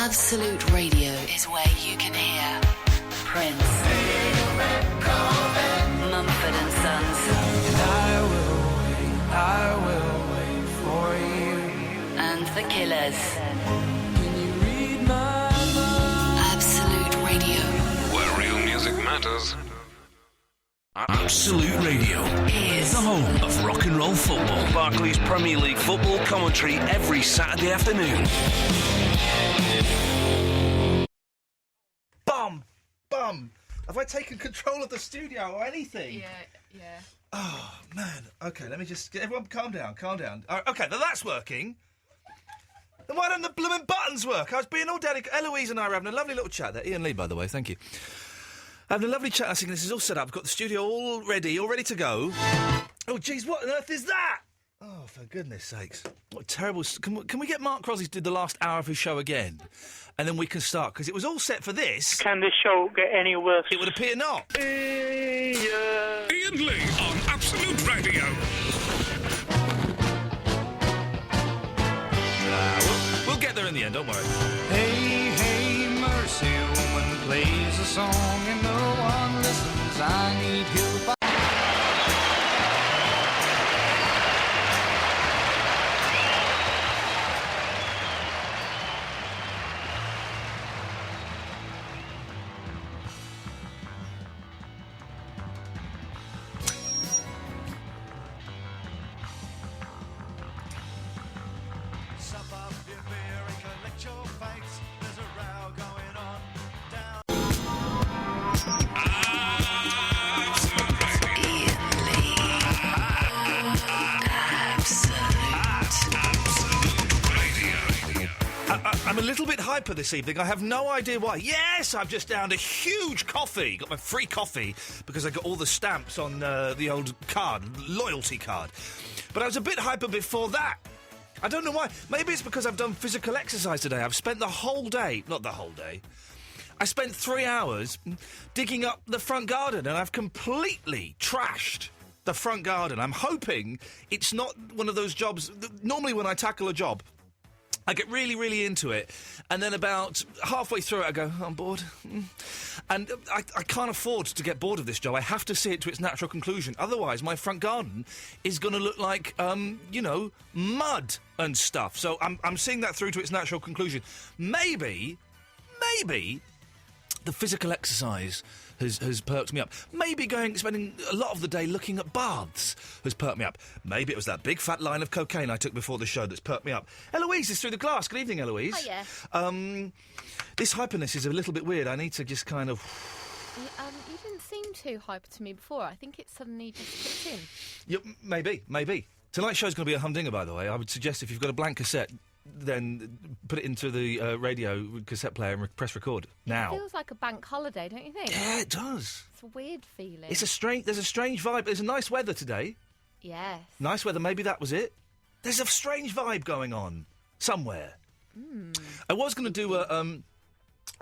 Absolute Radio is where you can hear Prince, Mumford and Sons, I will wait for you, and The Killers. Can you read my mind? Absolute Radio Where real music matters. Absolute Radio is the home of rock and roll football. Barclays Premier League football commentary every Saturday afternoon. Bum! Have I taken control of the studio or anything? Yeah. Oh, man. Okay, let me just... Everyone calm down. Okay, now that's working. Then why don't the blooming buttons work? I was being all delicate. Eloise and I were having a lovely little chat there. Iain Lee, by the way, thank you. Having a lovely chat. I was thinking, this is all set up. I've got the studio all ready to go. Oh, jeez, what on earth is that? Oh, for goodness sakes. What terrible... Can we get Mark Crosby to do the last hour of his show again? And then we can start, because it was all set for this. Can this show get any worse? It would appear not. Iain Lee on Absolute Radio. We'll get there in the end, don't worry. Hey, mercy, woman plays a song and no one listens. I need help. I'm a little bit hyper this evening. I have no idea why. Yes, I've just downed a huge coffee. Got my free coffee because I got all the stamps on the old card, loyalty card. But I was a bit hyper before that. I don't know why. Maybe it's because I've done physical exercise today. I've spent the whole day, not the whole day, I spent 3 hours digging up the front garden and I've completely trashed the front garden. I'm hoping it's not one of those jobs... Normally when I tackle a job, I get really, really into it, and then about halfway through it I go, I'm bored. And I can't afford to get bored of this job. I have to see it to its natural conclusion. Otherwise, my front garden is going to look like, mud and stuff. So I'm seeing that through to its natural conclusion. Maybe the physical exercise has perked me up. Maybe spending a lot of the day looking at baths has perked me up. Maybe it was that big fat line of cocaine I took before the show that's perked me up. Eloise is through the glass. Good evening, Eloise. Hiya. This hyperness is a little bit weird. I need to just kind of... You didn't seem too hyper to me before. I think it suddenly just kicked in. Yeah, maybe. Tonight's show's going to be a humdinger, by the way. I would suggest if you've got a blank cassette, then put it into the radio cassette player and press record now. It feels like a bank holiday, don't you think? Yeah, it does. It's a weird feeling. There's a strange vibe. There's a nice weather today. Yes. Nice weather, maybe that was it. There's a strange vibe going on somewhere. I was going to do a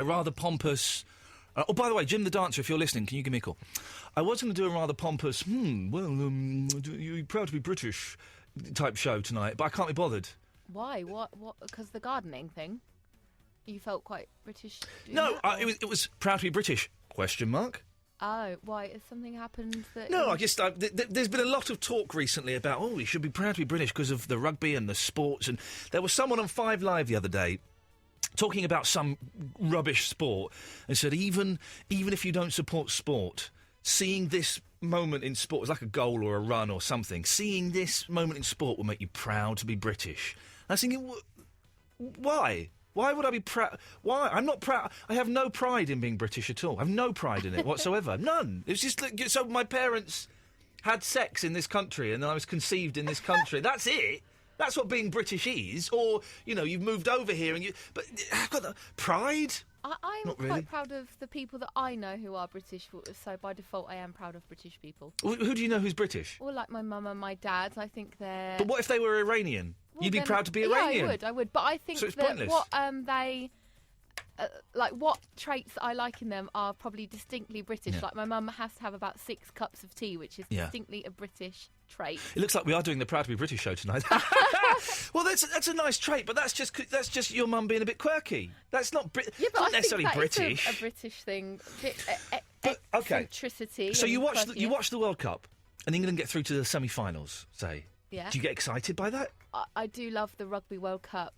rather pompous... by the way, Jim the Dancer, if you're listening, can you give me a call? I was going to do a rather pompous, you're proud to be British type show tonight, but I can't be bothered. Why? What? Because the gardening thing? You felt quite British doing No, that, or- it was proud to be British, question mark. Oh, why? Has something happened that... No, I guess there's been a lot of talk recently about, we should be proud to be British because of the rugby and the sports, and there was someone on 5 Live the other day talking about some rubbish sport and said even if you don't support sport, seeing this moment in sport, it's like a goal or a run or something, seeing this moment in sport will make you proud to be British. I was thinking, why? Why would I be proud? Why? I'm not proud. I have no pride in being British at all. I have no pride in it whatsoever. None. It was just like, so my parents had sex in this country and then I was conceived in this country. That's it. That's what being British is. Or, you've moved over here and you... But I've got the pride. I'm Not quite really. proud of the people that I know who are British, so by default I am proud of British people. Who do you know who's British? Well, like my mum and my dad, I think they're... But what if they were Iranian? Well, You'd be then- proud to be yeah, Iranian. I would. But I think So it's that pointless. what they like what traits that I like in them are probably distinctly British. Yeah. Like my mum has to have about 6 cups of tea, which is distinctly a British trait. It looks like we are doing the Proud to be British show tonight. Well, that's a nice trait, but that's just your mum being a bit quirky. That's not Yeah, but not I necessarily think that British. is a British thing. But, okay. Eccentricity. So you and watch the World Cup, and England get through to the semi-finals. Say, Yeah. do you get excited by that? I do love the Rugby World Cup.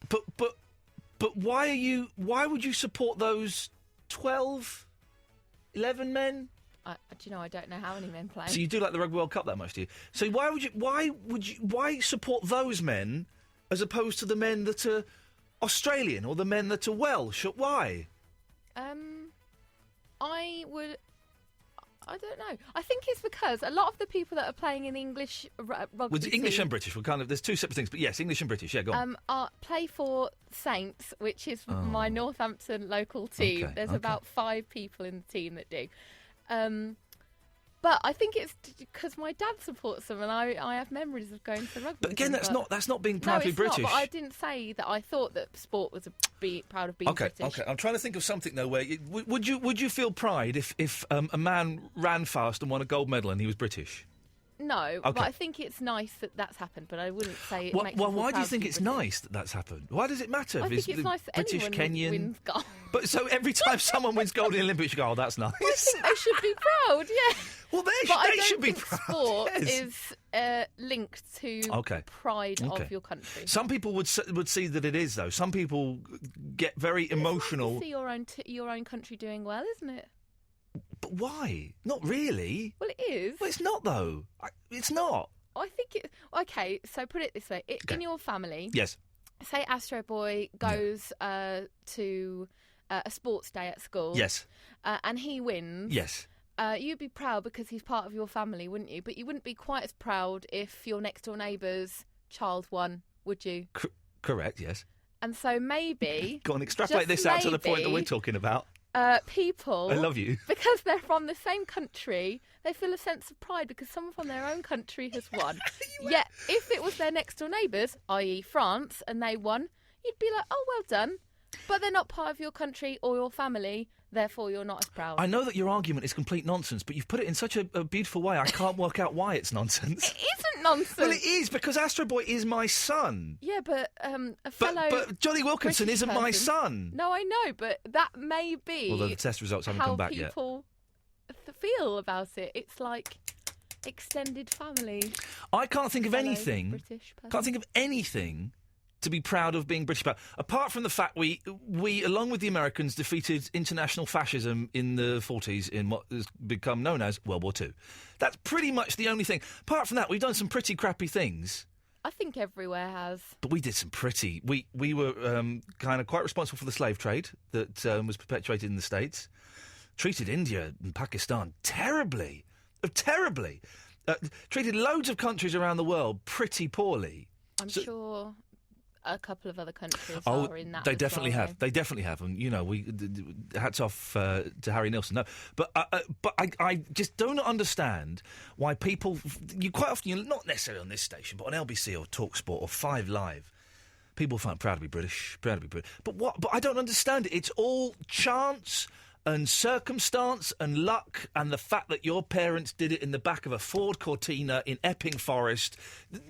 But why would you support those 12, 11 men? Do you know? I don't know how many men play. So you do like the Rugby World Cup that much, do you? So why support those men as opposed to the men that are Australian or the men that are Welsh? Why? I don't know. I think it's because a lot of the people that are playing in the English rugby With English team, and British, there's two separate things, but yes, English and British. Yeah, go on. play for Saints, which is my Northampton local team. Okay, There's okay. about 5 people in the team that do. But I think it's because my dad supports them, and I have memories of going to rugby. But again, with them, that's not being no, proudly it's British. not. But I didn't say that I thought that sport was proud of being British. Okay. I'm trying to think of something though. Where would you feel pride if a man ran fast and won a gold medal and he was British? No, Okay. but I think it's nice that that's happened. But I wouldn't say it Well, makes me feel why do proud you to think be it's British. nice that that's happened? Why does it matter? I if think it's the nice that British, anyone Kenyan. wins gold. But so every time someone wins gold in the Olympics, you go, "Oh, that's nice." I think they should be proud, yeah. Well, But I they don't should be think proud. sport yes. is linked to Okay. pride Okay. of your country. Some people would see that it is, though. Some people get very emotional. It's nice to see your own country doing well, isn't it? But why? Not really. Well, it is. Well, it's not, though. It's not. I think it. Okay, so put it this way: Okay. in your family, Yes. say Astro Boy goes to a sports day at school, Yes. and he wins. Yes. You'd be proud because he's part of your family, wouldn't you? But you wouldn't be quite as proud if your next door neighbour's child won, would you? Correct. Yes. And so maybe Go on, extrapolate just this out to the point that maybe, we're talking about. people. I love you. Because they're from the same country, they feel a sense of pride because someone from their own country has won. Yet, if it was their next door neighbours, i.e., France, and they won, you'd be like, "Oh, well done." But they're not part of your country or your family, therefore you're not as proud. I know that your argument is complete nonsense, but you've put it in such a beautiful way. I can't work out why it's nonsense. It isn't nonsense. Well, it is because Astro Boy is my son. Yeah, but a fellow. But Johnny Wilkinson British isn't my person- son. No, I know, but that may be Although the test results haven't how come back yet. people feel about it. It's like extended family. I can't think of Fellow anything. British person. Can't think of anything to be proud of being British about, apart from the fact we along with the Americans defeated international fascism in the 40s in what has become known as World War II. That's pretty much the only thing. Apart from that, we've done some pretty crappy things. I think everywhere has. But we did some pretty. We were kind of quite responsible for the slave trade that was perpetuated in the States. Treated India and Pakistan terribly. Treated loads of countries around the world pretty poorly. I'm sure a couple of other countries Oh, are in that. they as definitely well, have. They definitely have, and hats off to Harry Nilsson. No, but I just don't understand why people. You quite often, not necessarily on this station, but on LBC or TalkSport or 5 Live, people find proud to be British, But what? But I don't understand it. It's all chance and circumstance and luck and the fact that your parents did it in the back of a Ford Cortina in Epping Forest.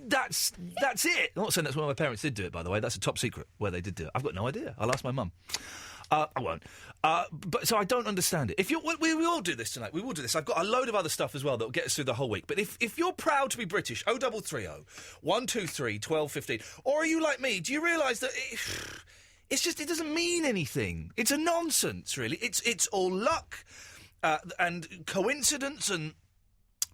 That's it. I'm not saying that's where my parents did do it, by the way. That's a top secret where they did do it. I've got no idea. I'll ask my mum. I won't. But so I don't understand it. If we all do this tonight. We will do this. I've got a load of other stuff as well that will get us through the whole week. But if you're proud to be British, 0330 123 1215, or are you like me? Do you realise that it's just, it doesn't mean anything. It's a nonsense, really. It's all luck and coincidence and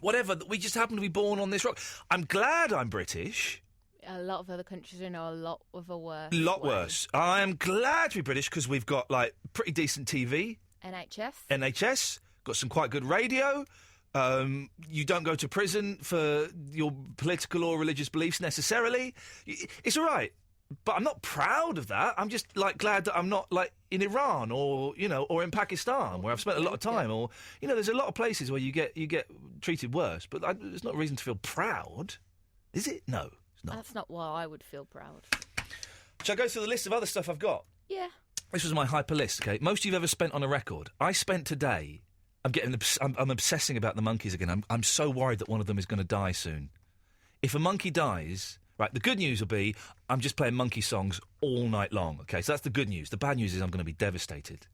whatever, that we just happen to be born on this rock. I'm glad I'm British. A lot of other countries are in a lot of a worse. Lot way. worse. I'm glad to be British because we've got, like, pretty decent TV. NHS. Got some quite good radio. You don't go to prison for your political or religious beliefs necessarily. It's all right. But I'm not proud of that. I'm just, like, glad that I'm not, like, in Iran or, or in Pakistan where I've spent a lot of time. Or, there's a lot of places where you get treated worse. But there's not a reason to feel proud, is it? No, it's not. That's not why I would feel proud. Shall I go through the list of other stuff I've got? Yeah. This was my hyper list, okay? Most you've ever spent on a record. I spent today... I'm obsessing about the monkeys again. I'm so worried that one of them is going to die soon. If a monkey dies... Right, the good news will be I'm just playing monkey songs all night long, okay? So that's the good news. The bad news is I'm going to be devastated.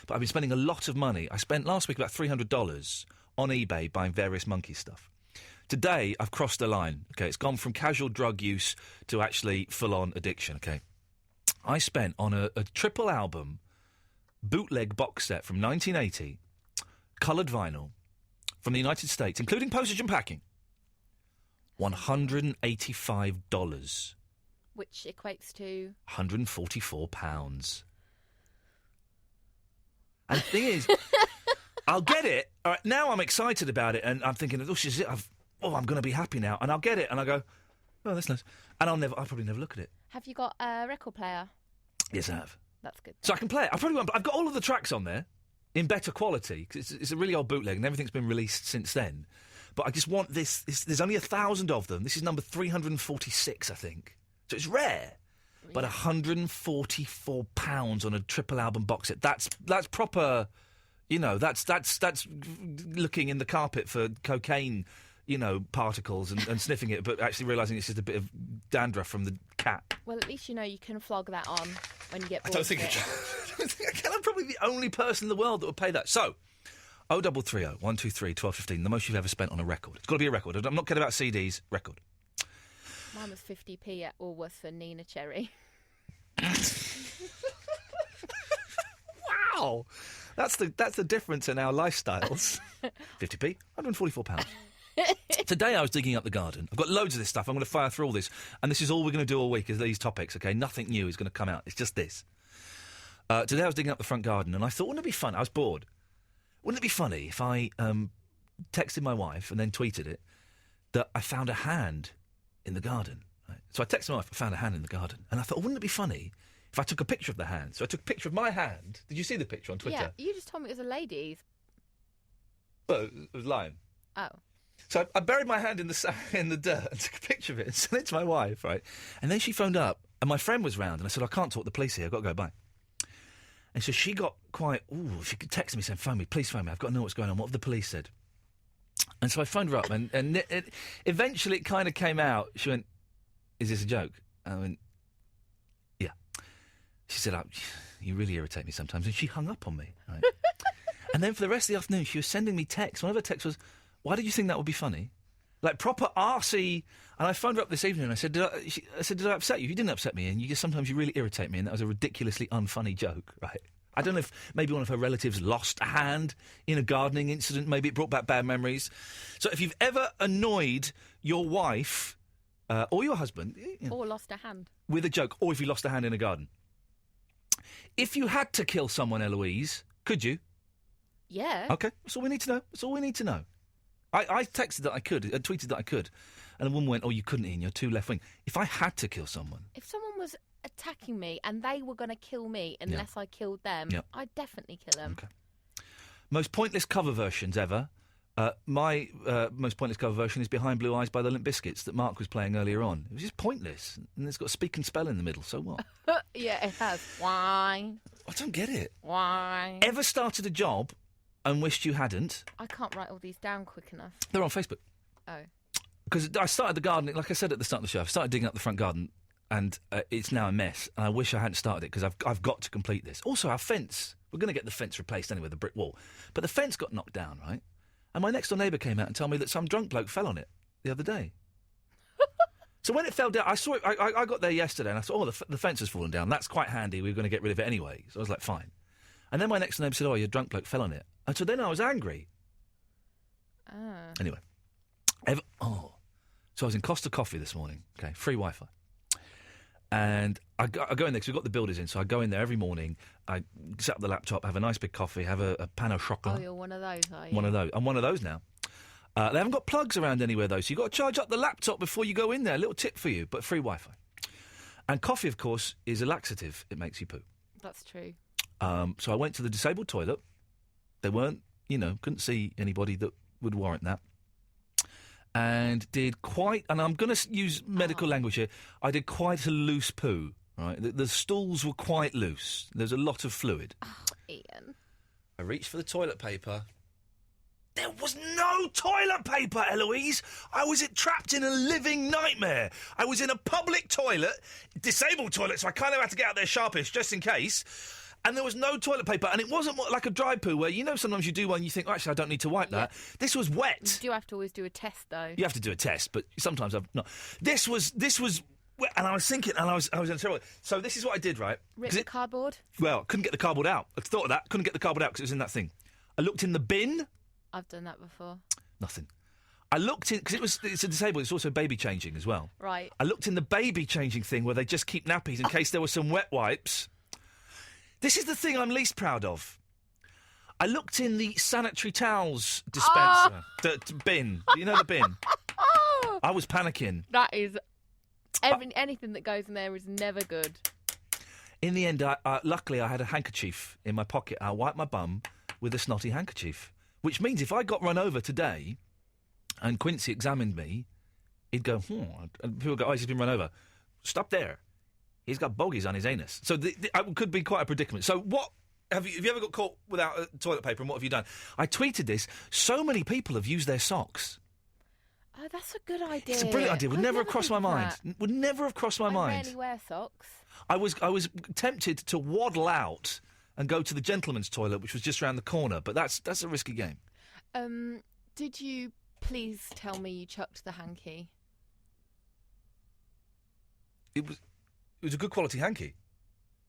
But I've been spending a lot of money. I spent last week about $300 on eBay buying various monkey stuff. Today, I've crossed the line, okay? It's gone from casual drug use to actually full-on addiction, okay? I spent on a triple album bootleg box set from 1980, coloured vinyl, from the United States, including postage and packing, $185. Which equates to... £144. And the thing is, I'll get it. All right, now I'm excited about it, and I'm thinking, oh, this is it. I'm going to be happy now. And I'll get it, and I go, oh, that's nice. And I'll probably never look at it. Have you got a record player? Yes, I have. That's good. So I can play it. I've got all of the tracks on there in better quality, because it's a really old bootleg, and everything's been released since then. But I just want this. There's only 1,000 of them. This is number 346, I think. So it's rare. Really? But £144 on a triple album box set. That's proper, that's looking in the carpet for cocaine, particles and sniffing it, but actually realising it's just a bit of dandruff from the cat. Well, at least you can flog that on when you get bored. I don't think I can. I'm probably the only person in the world that would pay that. So, 0330 123 1215, the most you've ever spent on a record. It's got to be a record. I'm not kidding about CDs. Record. Mine was 50p at Allworth for Nina Cherry. Wow, that's the difference in our lifestyles. 50p, £144. Today I was digging up the garden. I've got loads of this stuff. I'm going to fire through all this, and this is all we're going to do all week is these topics. Okay, nothing new is going to come out. It's just this. Today I was digging up the front garden, and I thought, wouldn't it be fun? I was bored. Wouldn't it be funny if I texted my wife and then tweeted it that I found a hand in the garden? Right? So I texted my wife, I found a hand in the garden. And I thought, wouldn't it be funny if I took a picture of the hand? So I took a picture of my hand. Did you see the picture on Twitter? Yeah, you just told me it was a lady's. Well, it was lying. Oh. So I buried my hand in the dirt and took a picture of it and sent it to my wife, right? And then she phoned up, and my friend was round, and I said, I can't talk to the police here, I've got to go, bye. And so she got quite, she could text me saying, phone me, please phone me, I've got to know what's going on, what have the police said? And so I phoned her up, and eventually it kind of came out. She went, is this a joke? I went, yeah. She said, you really irritate me sometimes. And she hung up on me, right? And then for the rest of the afternoon, she was sending me texts. One of her texts was, why did you think that would be funny? Like proper arsey. And I phoned her up this evening and I said, did I upset you? You didn't upset me, and sometimes you really irritate me, and that was a ridiculously unfunny joke, right? I don't know if maybe one of her relatives lost a hand in a gardening incident. Maybe it brought back bad memories. So if you've ever annoyed your wife or your husband... Or lost a hand. With a joke, or if you lost a hand in a garden. If you had to kill someone, Eloise, could you? Yeah. OK, that's all we need to know. That's all we need to know. I texted that I could, I tweeted that I could, and a woman went, oh, you couldn't, Ian, you're too left-wing. If I had to kill someone... If someone was attacking me and they were going to kill me unless I killed them, I'd definitely kill them. Okay. Most pointless cover versions ever. My most pointless cover version is Behind Blue Eyes by the Limp Bizkits that Mark was playing earlier on. It was just pointless. And it's got speak and spell in the middle, so what? Yeah, it has. Why? I don't get it. Why? Ever started a job and wished you hadn't? I can't write all these down quick enough. They're on Facebook. Oh. Because I started the gardening, like I said at the start of the show, I've started digging up the front garden, and it's now a mess. And I wish I hadn't started it, because I've got to complete this. Also, our fence, we're going to get the fence replaced anyway, the brick wall. But the fence got knocked down, right? And my next-door neighbour came out and told me that some drunk bloke fell on it the other day. So when it fell down, I saw it, I got there yesterday, and I thought, the fence has fallen down. That's quite handy, we were going to get rid of it anyway. So I was like, fine. And then my next-door neighbour said, your drunk bloke fell on it. And so then I was angry. Anyway. So I was in Costa Coffee this morning, okay, free Wi-Fi. And I go in there, because we've got the builders in, so I go in there every morning, I set up the laptop, have a nice big coffee, have a pan au chocolat. Oh, you're one of those, are you? One of those. I'm one of those now. They haven't got plugs around anywhere, though, so you've got to charge up the laptop before you go in there. A little tip for you, but free Wi-Fi. And coffee, of course, is a laxative. It makes you poo. That's true. So I went to the disabled toilet. They weren't, couldn't see anybody that would warrant that. And did quite, and I'm going to use medical language here, I did quite a loose poo, right? The stools were quite loose. There's a lot of fluid. Oh, Ian. I reached for the toilet paper. There was no toilet paper, Eloise. I was trapped in a living nightmare. I was in a public toilet, disabled toilet, so I kind of had to get out there sharpish just in case. And there was no toilet paper, and it wasn't like a dry poo where, sometimes you do one and you think, actually, I don't need to wipe that. This was wet. You do have to always do a test, though. You have to do a test, but sometimes I've not. This was wet, and I was thinking, and I was in trouble. So this is what I did, right? Rip the cardboard? Well, couldn't get the cardboard out. I thought of that. Couldn't get the cardboard out because it was in that thing. I looked in the bin. I've done that before. Nothing. I looked in, because it's a disabled, it's also baby changing as well. Right. I looked in the baby changing thing where they just keep nappies in case there were some wet wipes. This is the thing I'm least proud of. I looked in the sanitary towels dispenser, the bin. You know the bin? I was panicking. That is... anything that goes in there is never good. In the end, luckily I had a handkerchief in my pocket. I wiped my bum with a snotty handkerchief. Which means if I got run over today and Quincy examined me, he'd go, and people go, he's been run over. Stop there. He's got bogies on his anus. So it could be quite a predicament. So what, have you ever got caught without toilet paper, and what have you done? I tweeted this. So many people have used their socks. Oh, that's a good idea. It's a brilliant idea. Would never have crossed my mind. Would never have crossed my mind. I rarely wear socks. I was tempted to waddle out and go to the gentleman's toilet, which was just around the corner, but that's a risky game. Did you please tell me you chucked the hanky? It was a good quality hanky.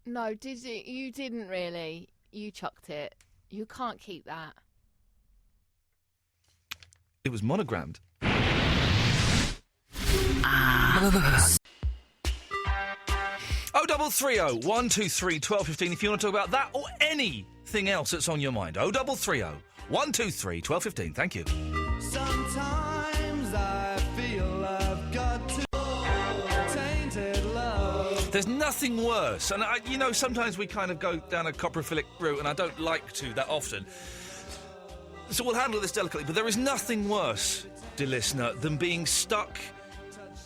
No, did you? You didn't really. You chucked it. You can't keep that. It was monogrammed. 0330 123 1215 if you want to talk about that or anything else that's on your mind. 0330 123 1215. Thank you. Sometimes I feel I've got to tainted love. There's nothing worse, and sometimes we kind of go down a coprophilic route, and I don't like to that often. So we'll handle this delicately, but there is nothing worse, dear listener, than being stuck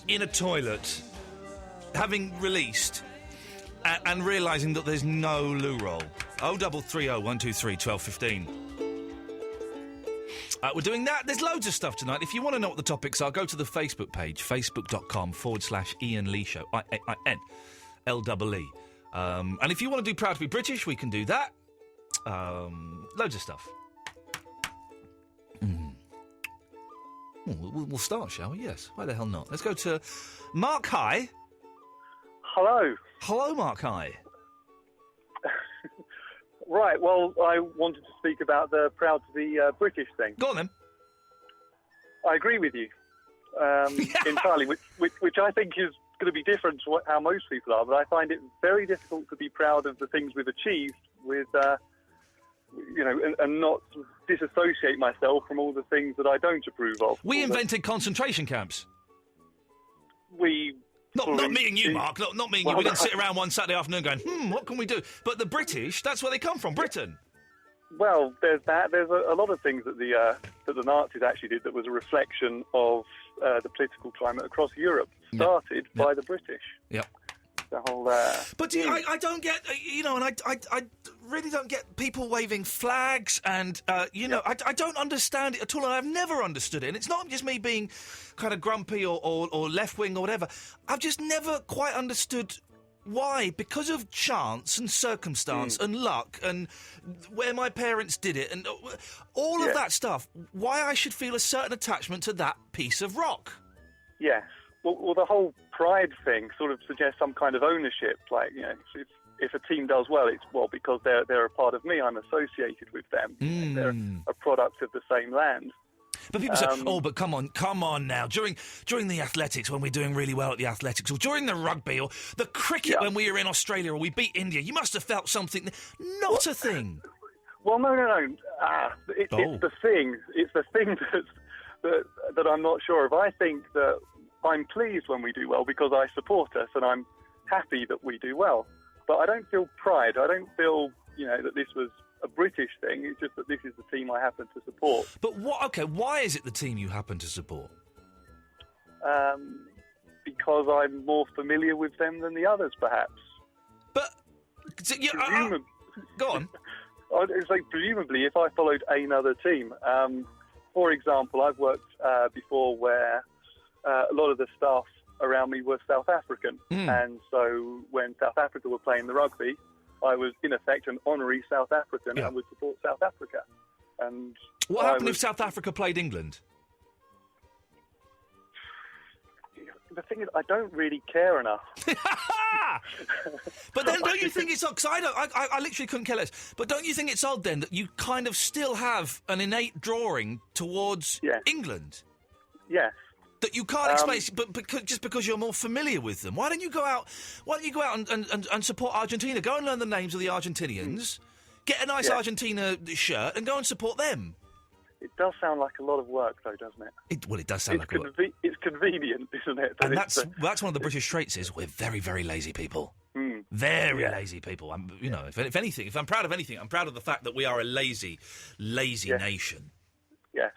in a toilet, having released, and realising that there's no loo roll. 0330 123 1215. We're doing that. There's loads of stuff tonight. If you want to know what the topics are, go to the Facebook page, facebook.com/Iain Lee Show. IAIN LEE. And if you want to do Proud to be British, we can do that. Loads of stuff. We'll start, shall we? Yes. Why the hell not? Let's go to Mark High. Hello. Hello, Mark High. Right, well, I wanted to speak about the proud to be British thing. Go on, then. I agree with you entirely, which I think is going to be different to how most people are, but I find it very difficult to be proud of the things we've achieved with, and not disassociate myself from all the things that I don't approve of. We invented concentration camps. Not me and you, Mark. Not me and you. We didn't sit around one Saturday afternoon going, what can we do? But the British, that's where they come from, Britain. Well, there's that. There's a lot of things that the Nazis actually did that was a reflection of the political climate across Europe, started by the British. Yep. The whole. But I don't get, and I really don't get people waving flags, and I don't understand it at all. And I've never understood it, and it's not just me being kind of grumpy or left wing or whatever. I've just never quite understood why, because of chance and circumstance and luck and where my parents did it and all of that stuff. Why I should feel a certain attachment to that piece of rock. Yes. Well, the whole pride thing sort of suggests some kind of ownership. Like, if a team does well, it's because they're a part of me. I'm associated with them. They're a product of the same land. But people say, but come on now. During the athletics, when we're doing really well at the athletics, or during the rugby, or the cricket when we were in Australia, or we beat India, you must have felt something. Not a thing. Well, no. It's the thing. It's the thing that I'm not sure of. I think that I'm pleased when we do well because I support us and I'm happy that we do well. But I don't feel pride. I don't feel, that this was a British thing. It's just that this is the team I happen to support. But why is it the team you happen to support? Because I'm more familiar with them than the others, perhaps. But go on. It's like presumably if I followed another team. For example, I've worked before where a lot of the staff around me were South African. And so when South Africa were playing the rugby, I was in effect an honorary South African and would support South Africa. And what happened if South Africa played England? The thing is, I don't really care enough. But then don't you think it's odd? Because I literally couldn't care less. But don't you think it's odd then that you kind of still have an innate drawing towards England? Yes. That you can't explain, but just because you're more familiar with them. Why don't you go out and support Argentina? Go and learn the names of the Argentinians, get a nice Argentina shirt, and go and support them. It does sound like a lot of work, though, doesn't it? It does sound like a lot. It's convenient, isn't it? And that's one of the British traits is we're very, very lazy people. Very lazy people. If anything, if I'm proud of anything, I'm proud of the fact that we are a lazy nation. Yes.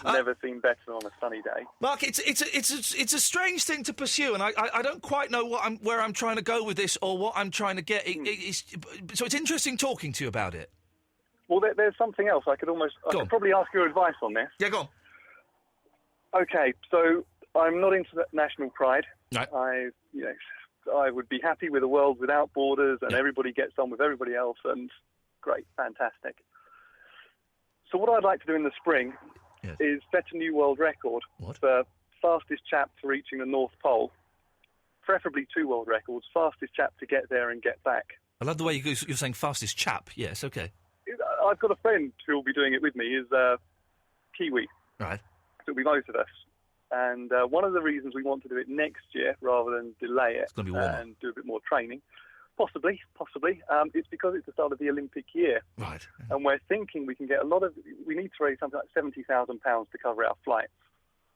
Never seen better on a sunny day. Mark, it's a strange thing to pursue, and I don't quite know where I'm trying to go with this or what I'm trying to get. So it's interesting talking to you about it. Well, there's something else. I could probably ask your advice on this. Yeah, go on. Okay, so I'm not into national pride. No. I would be happy with a world without borders and everybody gets on with everybody else, and great, fantastic. So what I'd like to do in the spring is set a new world record for fastest chap to reaching the North Pole, preferably 2 world records, fastest chap to get there and get back. I love the way you're saying fastest chap. Yes, okay. I've got a friend who will be doing it with me, is Kiwi. Right. It'll be both of us. And one of the reasons we want to do it next year rather than delay it and do a bit more training, possibly, it's because it's the start of the Olympic year. Right. And we're thinking we can get we need to raise something like £70,000 to cover our flights.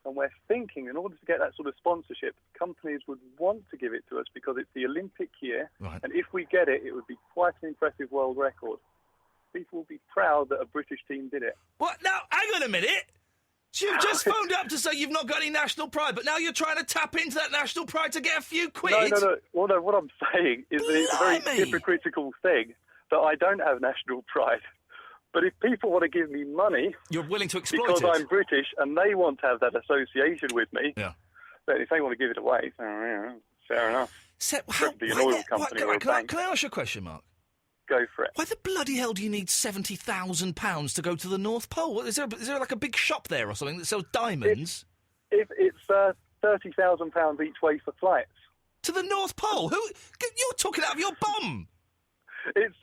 And we're thinking in order to get that sort of sponsorship, companies would want to give it to us because it's the Olympic year. Right. And if we get it, it would be quite an impressive world record. People will be proud that a British team did it. What? Now, hang on a minute. So you've just phoned up to say you've not got any national pride, but now you're trying to tap into that national pride to get a few quid? No. Well, no, what I'm saying is that it's a very hypocritical thing that I don't have national pride. But if people want to give me money... You're willing to exploit because it. I'm British and they want to have that association with me, then if they want to give it away, fair enough. Be an oil company or a bank. Can I ask you a question, Mark? Go for it. Why the bloody hell do you need £70,000 to go to the North Pole? Is there like a big shop there or something that sells diamonds? It's £30,000 each way for flights. To the North Pole? You're talking out of your bum! It's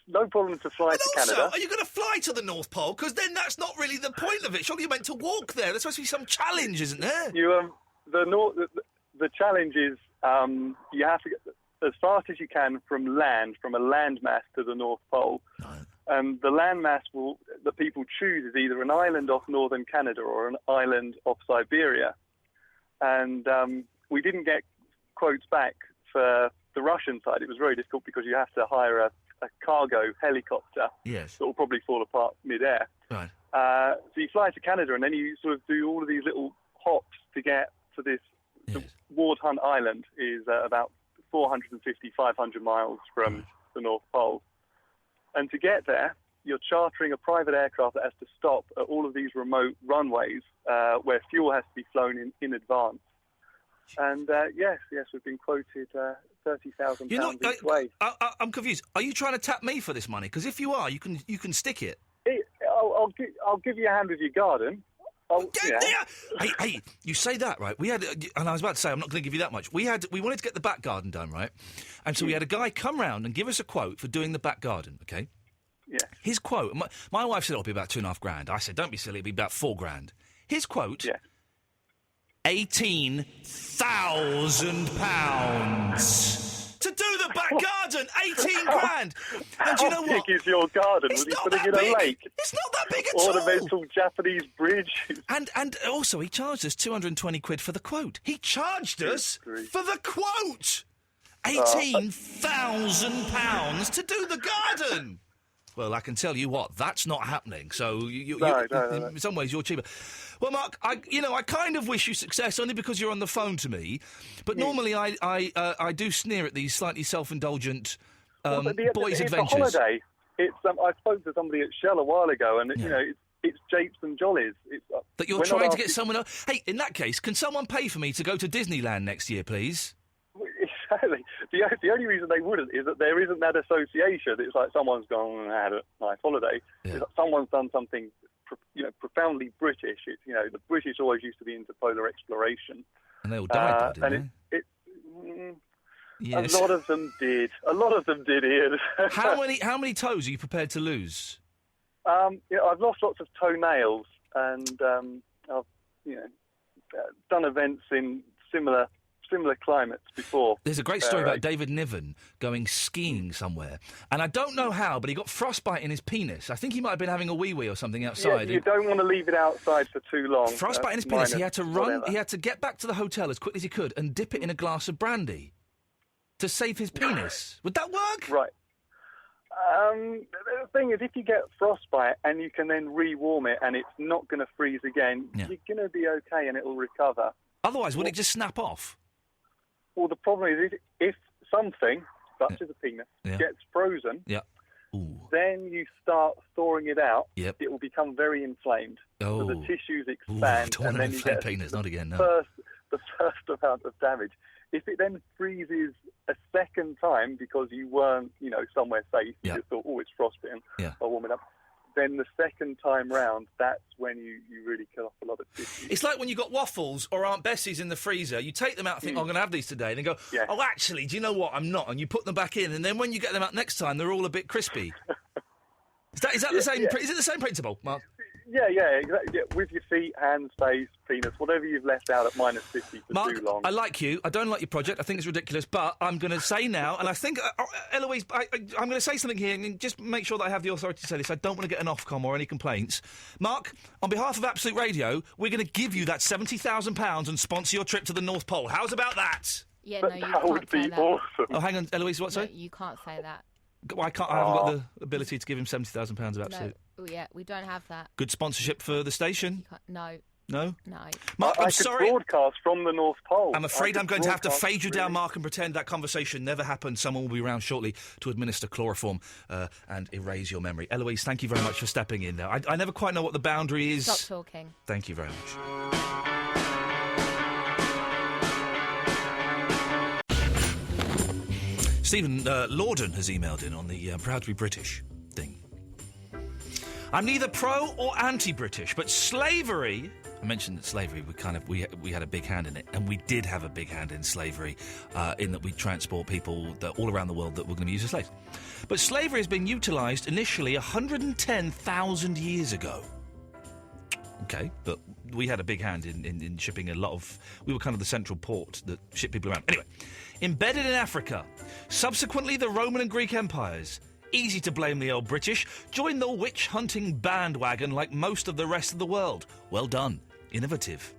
no problem to fly to Canada. Are you going to fly to the North Pole? Because then that's not really the point of it. Surely you're meant to walk there. There's supposed to be some challenge, isn't there? The challenge is you have to get as fast as you can from a landmass to the North Pole. And the landmass that people choose is either an island off northern Canada or an island off Siberia. And we didn't get quotes back for the Russian side. It was very difficult because you have to hire a cargo helicopter that will probably fall apart mid-air. Right. So you fly to Canada and then you sort of do all of these little hops to get to this. The Ward Hunt Island is about 450, 500 miles from the North Pole. And to get there, you're chartering a private aircraft that has to stop at all of these remote runways where fuel has to be flown in advance. And yes, we've been quoted £30,000 each way. I'm confused. Are you trying to tap me for this money? Because if you are, you can stick it. I'll give you a hand with your garden. Hey, you say that, right? We had, and I was about to say, I'm not going to give you that much. We wanted to get the back garden done, right? And so we had a guy come round and give us a quote for doing the back garden, okay? Yeah. His quote, my wife said it'll be about £2,500. I said, don't be silly, it'll be about £4,000. His quote, £18,000 to do the back garden. 18 grand. And do you know what? How big is your garden? It's Was he not putting that in big. a lake? It's not that big at all. Ornamental Japanese bridge. And also, he charged us 220 quid for the quote. He charged us for the quote. £18,000 to do the garden. Well, I can tell you what, that's not happening. So, No. in some ways, you're cheaper. Well, Mark, I kind of wish you success only because you're on the phone to me. But normally, I do sneer at these slightly self-indulgent boys' adventures. It's a holiday. I spoke to somebody at Shell a while ago, and it's japes and jollies. That you're trying to get someone else. Hey, in that case, can someone pay for me to go to Disneyland next year, please? Exactly. The only reason they wouldn't is that there isn't that association. It's like someone's gone and had a nice holiday. Yeah. It's like someone's done something, profoundly British. It's, the British always used to be into polar exploration. And they all died, didn't they? Yes. A lot of them did. Ian. How many toes are you prepared to lose? I've lost lots of toenails, and I've done events in similar climates before. There's a great story about David Niven going skiing somewhere, and I don't know how, but he got frostbite in his penis. I think he might have been having a wee-wee or something outside. Yeah, you don't want to leave it outside for too long. Frostbite in his penis. He had to run. Whatever. He had to get back to the hotel as quickly as he could and dip it in a glass of brandy to save his penis. Would that work? Right. The thing is, if you get frostbite and you can then rewarm it and it's not going to freeze again, you're going to be okay and it'll recover. Otherwise, would it just snap off? Well, the problem is if something, such as a penis, gets frozen, then you start thawing it out, it will become very inflamed. So the tissues expand. Don't want and an then inflamed penis, not again, no. The first amount of damage. If it then freezes a second time because you weren't, somewhere safe, you just thought, it's frostbitten, I'll warm it up. Then the second time round, that's when you really kill off a lot of tissues. It's like when you got waffles or Aunt Bessie's in the freezer. You take them out and think, I'm going to have these today. And then go, oh, actually, do you know what? I'm not. And you put them back in. And then when you get them out next time, they're all a bit crispy. Is that the same? Is it the same principle, Mark? Yeah, exactly. Yeah, with your feet, hands, face, penis, whatever you've left out at -50 for Mark, too long. I like you. I don't like your project. I think it's ridiculous. But I'm going to say now, and I think, Eloise, I'm going to say something here and just make sure that I have the authority to say this. I don't want to get an Ofcom or any complaints. Mark, on behalf of Absolute Radio, we're going to give you that £70,000 and sponsor your trip to the North Pole. How's about that? Yeah, no, you that can't would say be that. awesome. Oh, hang on, Eloise, what, No, sorry? you can't say that. I haven't got the ability to give him £70,000 of Absolute. No, we don't have that. Good sponsorship for the station? No. No? No. Mark, I I'm could sorry. broadcast from the North Pole. I'm afraid I'm going to have to fade you down, really. Mark, and pretend that conversation never happened. Someone will be around shortly to administer chloroform and erase your memory. Eloise, thank you very much for stepping in there. I never quite know what the boundary is. Stop talking. Thank you very much. Stephen Lorden has emailed in on the Proud to be British thing. I'm neither pro or anti-British, but slavery... I mentioned that slavery, we had a big hand in it, and we did have a big hand in slavery, in that we transport people all around the world that were going to be used as slaves. But slavery has been utilised initially 110,000 years ago. Okay, but we had a big hand in shipping a lot of... We were kind of the central port that shipped people around. Anyway, embedded in Africa, subsequently the Roman and Greek empires... Easy to blame the old British. Join the witch-hunting bandwagon like most of the rest of the world. Well done. Innovative.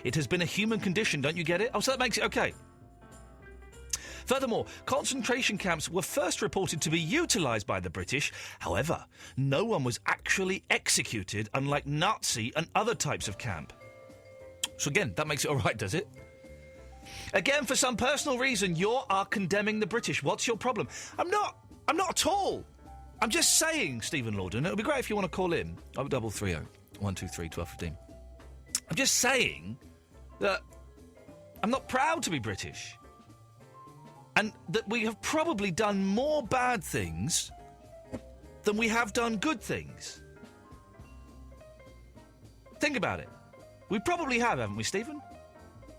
It has been a human condition, don't you get it? Oh, so that makes it okay. Furthermore, concentration camps were first reported to be utilised by the British. However, no one was actually executed, unlike Nazi and other types of camp. So again, that makes it all right, does it? Again, for some personal reason, you are condemning the British. What's your problem? I'm not at all. I'm just saying, Stephen Lorden, it'll be great if you want to call in. 0330 123 1215. I'm just saying that I'm not proud to be British. And that we have probably done more bad things than we have done good things. Think about it. We probably have, haven't we, Stephen?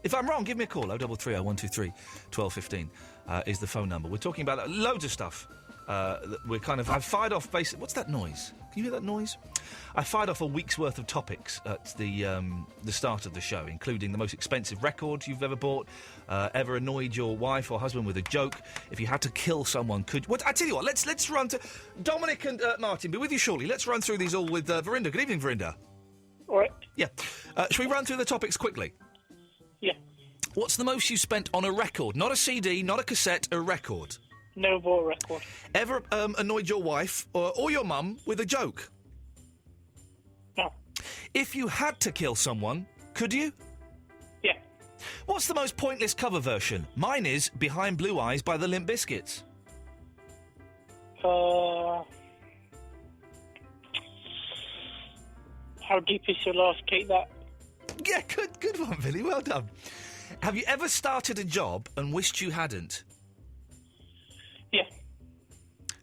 If I'm wrong, give me a call. 0330 123 1215 is the phone number. We're talking about loads of stuff. I've fired off basically... What's that noise? Can you hear that noise? I fired off a week's worth of topics at the start of the show, including the most expensive record you've ever bought, ever annoyed your wife or husband with a joke, if you had to kill someone, could... I tell you what, let's run to... Dominic and Martin, be with you shortly. Let's run through these all with Verinda. Good evening, Verinda. All right. Yeah. Shall we run through the topics quickly? Yeah. What's the most you spent on a record? Not a CD, not a cassette, a record. Never bought a record. Ever annoyed your wife or your mum with a joke? No. If you had to kill someone, could you? Yeah. What's the most pointless cover version? Mine is Behind Blue Eyes by the Limp Bizkits. How deep is your love? Take that. Yeah, good one, Billy. Well done. Have you ever started a job and wished you hadn't? Yeah.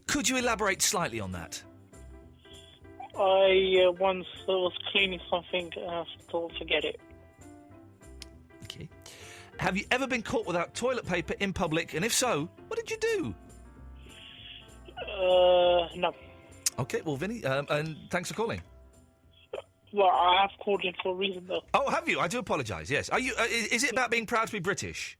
Could you elaborate slightly on that? I once was cleaning something and I thought, forget it. Okay. Have you ever been caught without toilet paper in public? And if so, what did you do? No. Okay, well, Vinny, and thanks for calling. Well, I have called in for a reason, though. Oh, have you? I do apologise, yes. Are you? Is it about being proud to be British?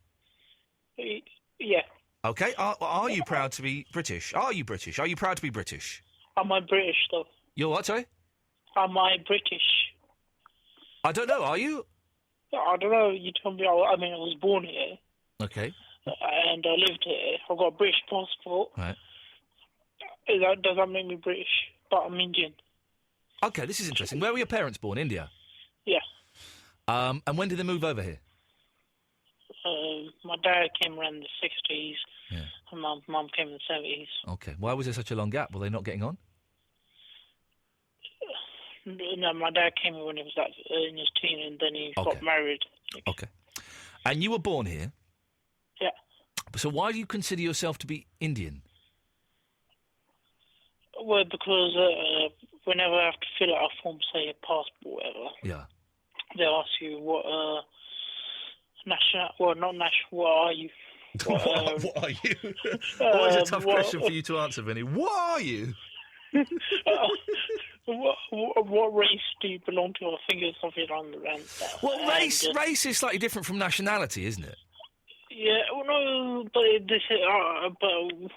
Yeah. Okay, are you proud to be British? Are you British? Are you proud to be British? Am I British, though? You're what, sorry? Am I British? I don't know, are you? I don't know. You told me. I mean, I was born here. Okay. And I lived here. I've got a British passport. Right. Does that make me British? But I'm Indian. Okay, this is interesting. Where were your parents born? India? Yeah. And when did they move over here? My dad came around in the 60s. Yeah. And my mum came in the 70s. Okay. Why was there such a long gap? Were they not getting on? No, my dad came here when he was in his teen, and then he got married. Okay. And you were born here? Yeah. So why do you consider yourself to be Indian? Well, because whenever I have to fill out a form, say a passport or whatever, yeah, they ask you what national. Well, not national. What are you? What are you? Always a tough question for you to answer, Vinny. What are you? What race do you belong to? I think it's something around that. Well, race is slightly different from nationality, isn't it? Yeah, well, no, but this is.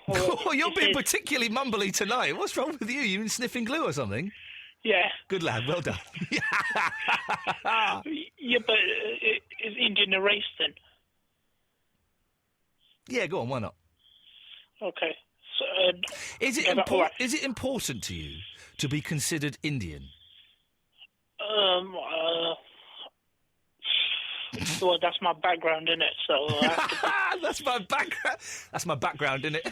Oh, you're being particularly mumbly tonight. What's wrong with you? You been sniffing glue or something? Yeah. Good lad, well done. Yeah, but is Indian a race then? Yeah, go on, why not? Okay. So, is it is it important to you to be considered Indian? Well, that's my background, innit? So that's my background. That's my background, innit?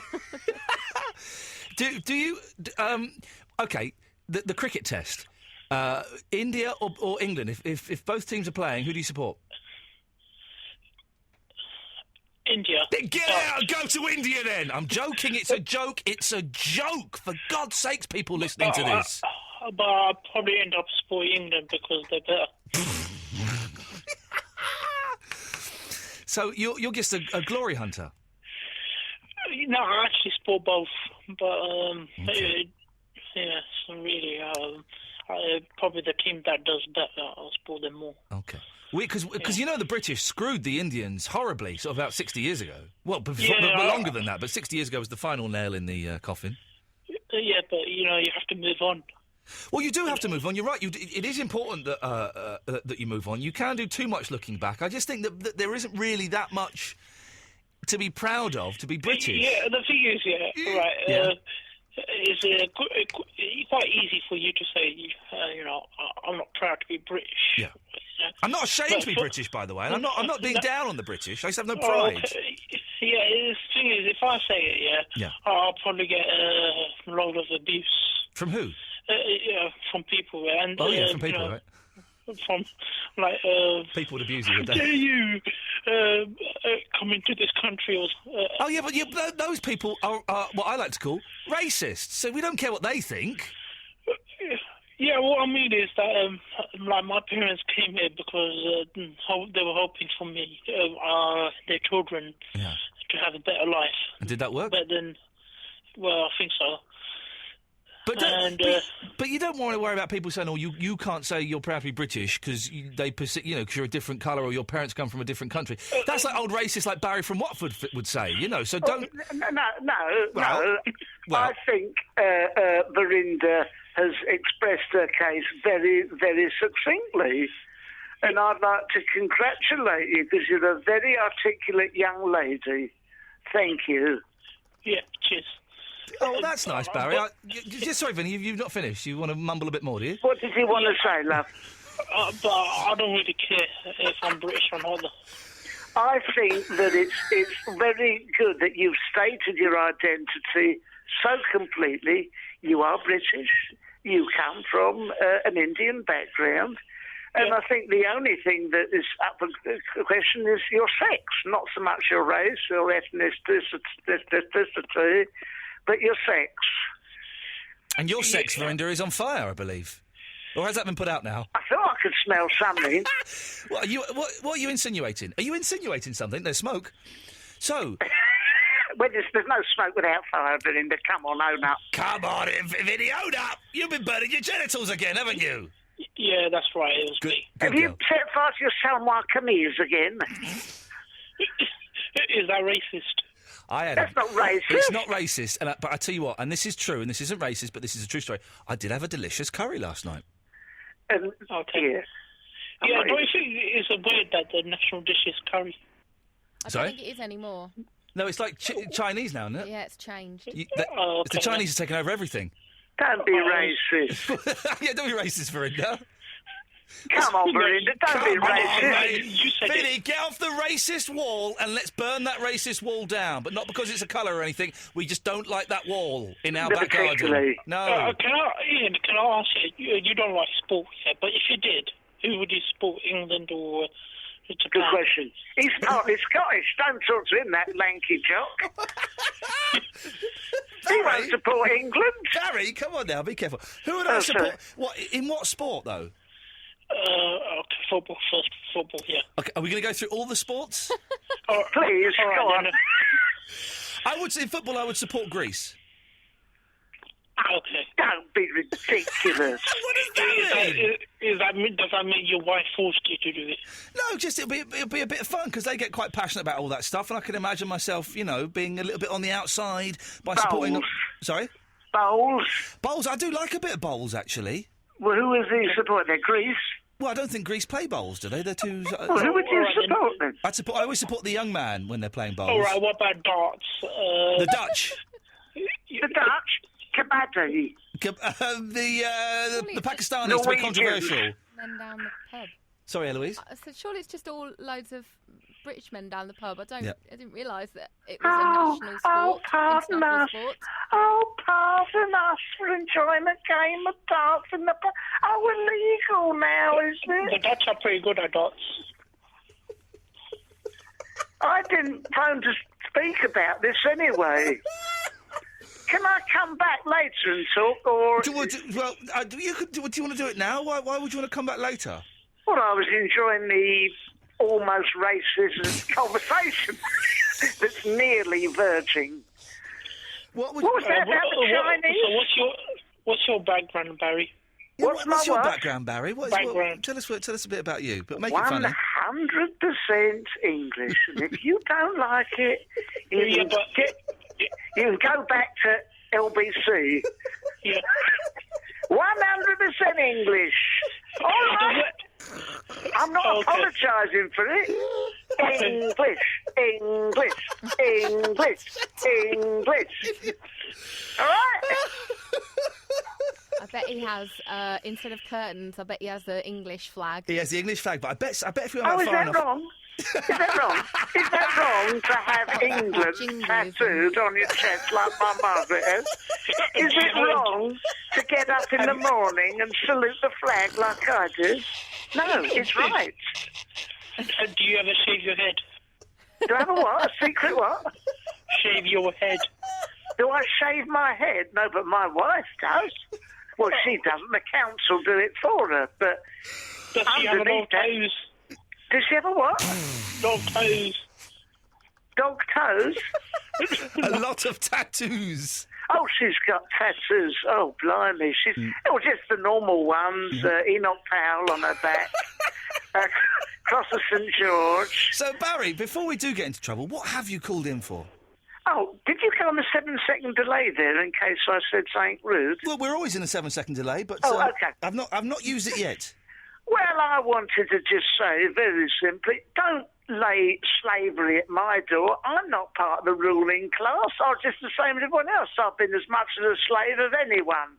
do you? Okay, the cricket test. India or England? If both teams are playing, who do you support? India. Get out! Go to India then. I'm joking. It's a joke. It's a joke. For God's sakes, people listening to this. But I'll probably end up supporting England because they're better. So you're just a glory hunter? No, I actually support both. But, yeah, so really, probably the team that does better, I'll support them more. Okay. Because you know the British screwed the Indians horribly, sort of about 60 years ago. Well, but longer than that, but 60 years ago was the final nail in the coffin. Yeah, but, you have to move on. Well, you do have to move on. You're right. It is important that you move on. You can do too much looking back. I just think that there isn't really that much to be proud of to be British. Yeah, the thing is, right. Yeah. It's quite easy for you to say, I'm not proud to be British. Yeah. I'm not ashamed to be British, by the way. And I'm not being down on the British. I just have no pride. Yeah, the thing is, if I say it, I'll probably get a load of abuse. From who? From people. And, from people, right? From, like... people would abuse you, would they? How dare you come into this country? But those people are what I like to call racists, so we don't care what they think. Yeah, what I mean is that, my parents came here because they were hoping for me, their children, to have a better life. And did that work? But then, well, I think so. But you don't want to worry about people saying, "Oh, you can't say you're proud to be British because because you're a different colour or your parents come from a different country." That's like old racists like Barry from Watford would say, So don't. No. I think Verinda has expressed her case very, very succinctly, and I'd like to congratulate you because you're a very articulate young lady. Thank you. Yeah, cheers. Oh, that's nice, Barry. Just sorry, Vinny, you've not finished. You want to mumble a bit more, do you? What did he want to say, love? But I don't really care if I'm British or not. I think that it's very good that you've stated your identity so completely. You are British. You come from an Indian background. And I think the only thing that is up for question is your sex, not so much your race or ethnicity, but your sex. And your sex, Verinda, is on fire, I believe. Or has that been put out now? I thought I could smell something. What are you insinuating? Are you insinuating something? There's smoke. So... Well, there's no smoke without fire, Belinda. Come on, own up. Come on, Vinny, own up. You've been burning your genitals again, haven't you? Yeah, that's right. It was me. Have you set fire to your Salma Kameez again? Is that racist? That's not racist. It's not racist, but I tell you what, and this is true, and this isn't racist, but this is a true story. I did have a delicious curry last night. Okay. Yes. Yeah, don't you think it's weird that the national dish is curry? I don't think it is anymore. No, it's like Chinese now, isn't it? Yeah, it's changed. It's the Chinese are taking over everything. Don't be racist. Yeah, don't be racist, Verinda. Come on, Verinda, don't be racist. Vinny, get off the racist wall and let's burn that racist wall down. But not because it's a colour or anything. We just don't like that wall in our back garden. No. Ian, can I ask you? You don't like sport, yeah, but if you did, who would you support, England or Japan? Good question. He's partly Scottish. Don't talk to him, that lanky jock. He won't support England. Barry, come on now, be careful. Who would I support? What, in what sport, though? Okay, football first. Football, yeah. Okay, are we going to go through all the sports? Please, go on. In football, I would support Greece. Okay. Don't be ridiculous. What does that mean? Does that mean your wife forced you to do it? No, just it'll be a bit of fun because they get quite passionate about all that stuff, and I can imagine myself, being a little bit on the outside by supporting. Sorry. Bowls. I do like a bit of bowls, actually. Well, who is he supporting? They're Greece. Well, I don't think Greece play bowls, do they? They're too... Well, who would you support then? I always support the young man when they're playing bowls. All right, what about darts? The Dutch. The Dutch? Kabaddi. The Pakistanis to be controversial. Men down the pub. Sorry, Eloise. I said, surely it's just all loads of British men down the pub. I didn't realise that it was a national sport. Pardon us. Sport. Pardon us for enjoying a game of darts in the pub. Illegal now, is it? The Dutch are pretty good at darts. I didn't phone to speak about this anyway. Can I come back later and talk, or... do you want to do it now? Why would you want to come back later? Well, I was enjoying the almost racist conversation that's nearly verging. What was that about the Chinese? So what's your background, Barry? Yeah, what's your background, Barry? Tell us a bit about you, but make it funny. 100% English, and if you don't like it, you can go back to LBC. Yeah. 100% English. All right. I'm not apologising for it. English. All right. I bet he has, instead of curtains, I bet he has the English flag. He has the English flag, but I bet if we went is far that enough... wrong? Is that wrong? Is that wrong to have England tattooed on your chest like my mother has? Is it wrong to get up in the morning and salute the flag like I do? No, it's right. Do you ever shave your head? Do I have a what? A secret what? Shave your head. Do I shave my head? No, but my wife does. Well, she doesn't. The council do it for her, but does she have no toes? Does she have a what? Dog toes. Dog toes? A lot of tattoos. Oh, she's got tattoos. Oh, blimey. Just the normal ones. Enoch Powell on her back. Cross of St. George. So, Barry, before we do get into trouble, what have you called in for? Oh, did you go on the 7-second delay there in case I said something rude? Well, we're always in a 7-second delay, but okay. I've not used it yet. Well, I wanted to just say very simply, don't lay slavery at my door. I'm not part of the ruling class. I'm just the same as everyone else. I've been as much of a slave as anyone.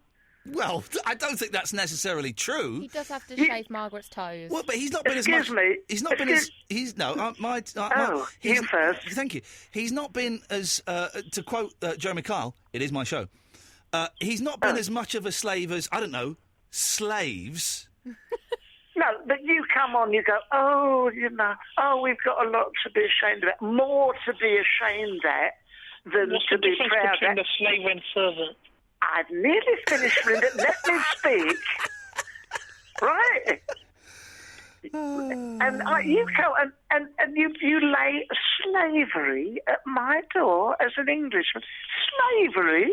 Well, I don't think that's necessarily true. He does have to shave Margaret's toes. Well, but he's not been as much. Excuse me. He's not been as. He's no. You first. Thank you. He's not been as. To quote Jeremy Kyle, it is my show. He's not been as much of a slave as I don't know slaves. No, but you come on, you go, we've got a lot to be ashamed about. More to be ashamed at than What's to the be difference proud between at. the slave and servant? I've nearly finished, Linda. Let me speak. Right? And you go and you lay slavery at my door as an Englishman. Slavery?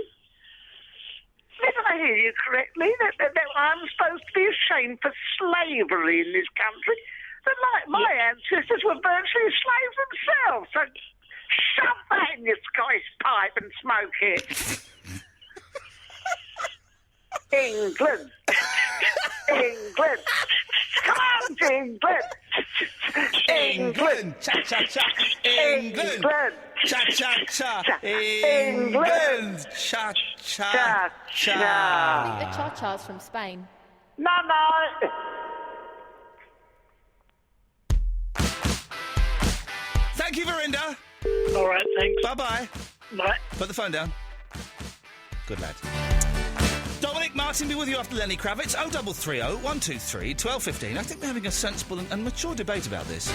Did I hear you correctly? That I'm supposed to be ashamed for slavery in this country? That my ancestors were virtually slaves themselves. So shove that in your Scottish pipe and smoke it. England. England. Come on, England. England. Cha cha cha. England. Cha cha cha. England. Cha cha cha. I think the cha-cha's from Spain. No. Thank you, Verinda. All right, thanks. Bye-bye. Bye. Put the phone down. Good lad. Dominic Martin be with you after Lenny Kravitz. 0330 123 1215. I think we're having a sensible and mature debate about this.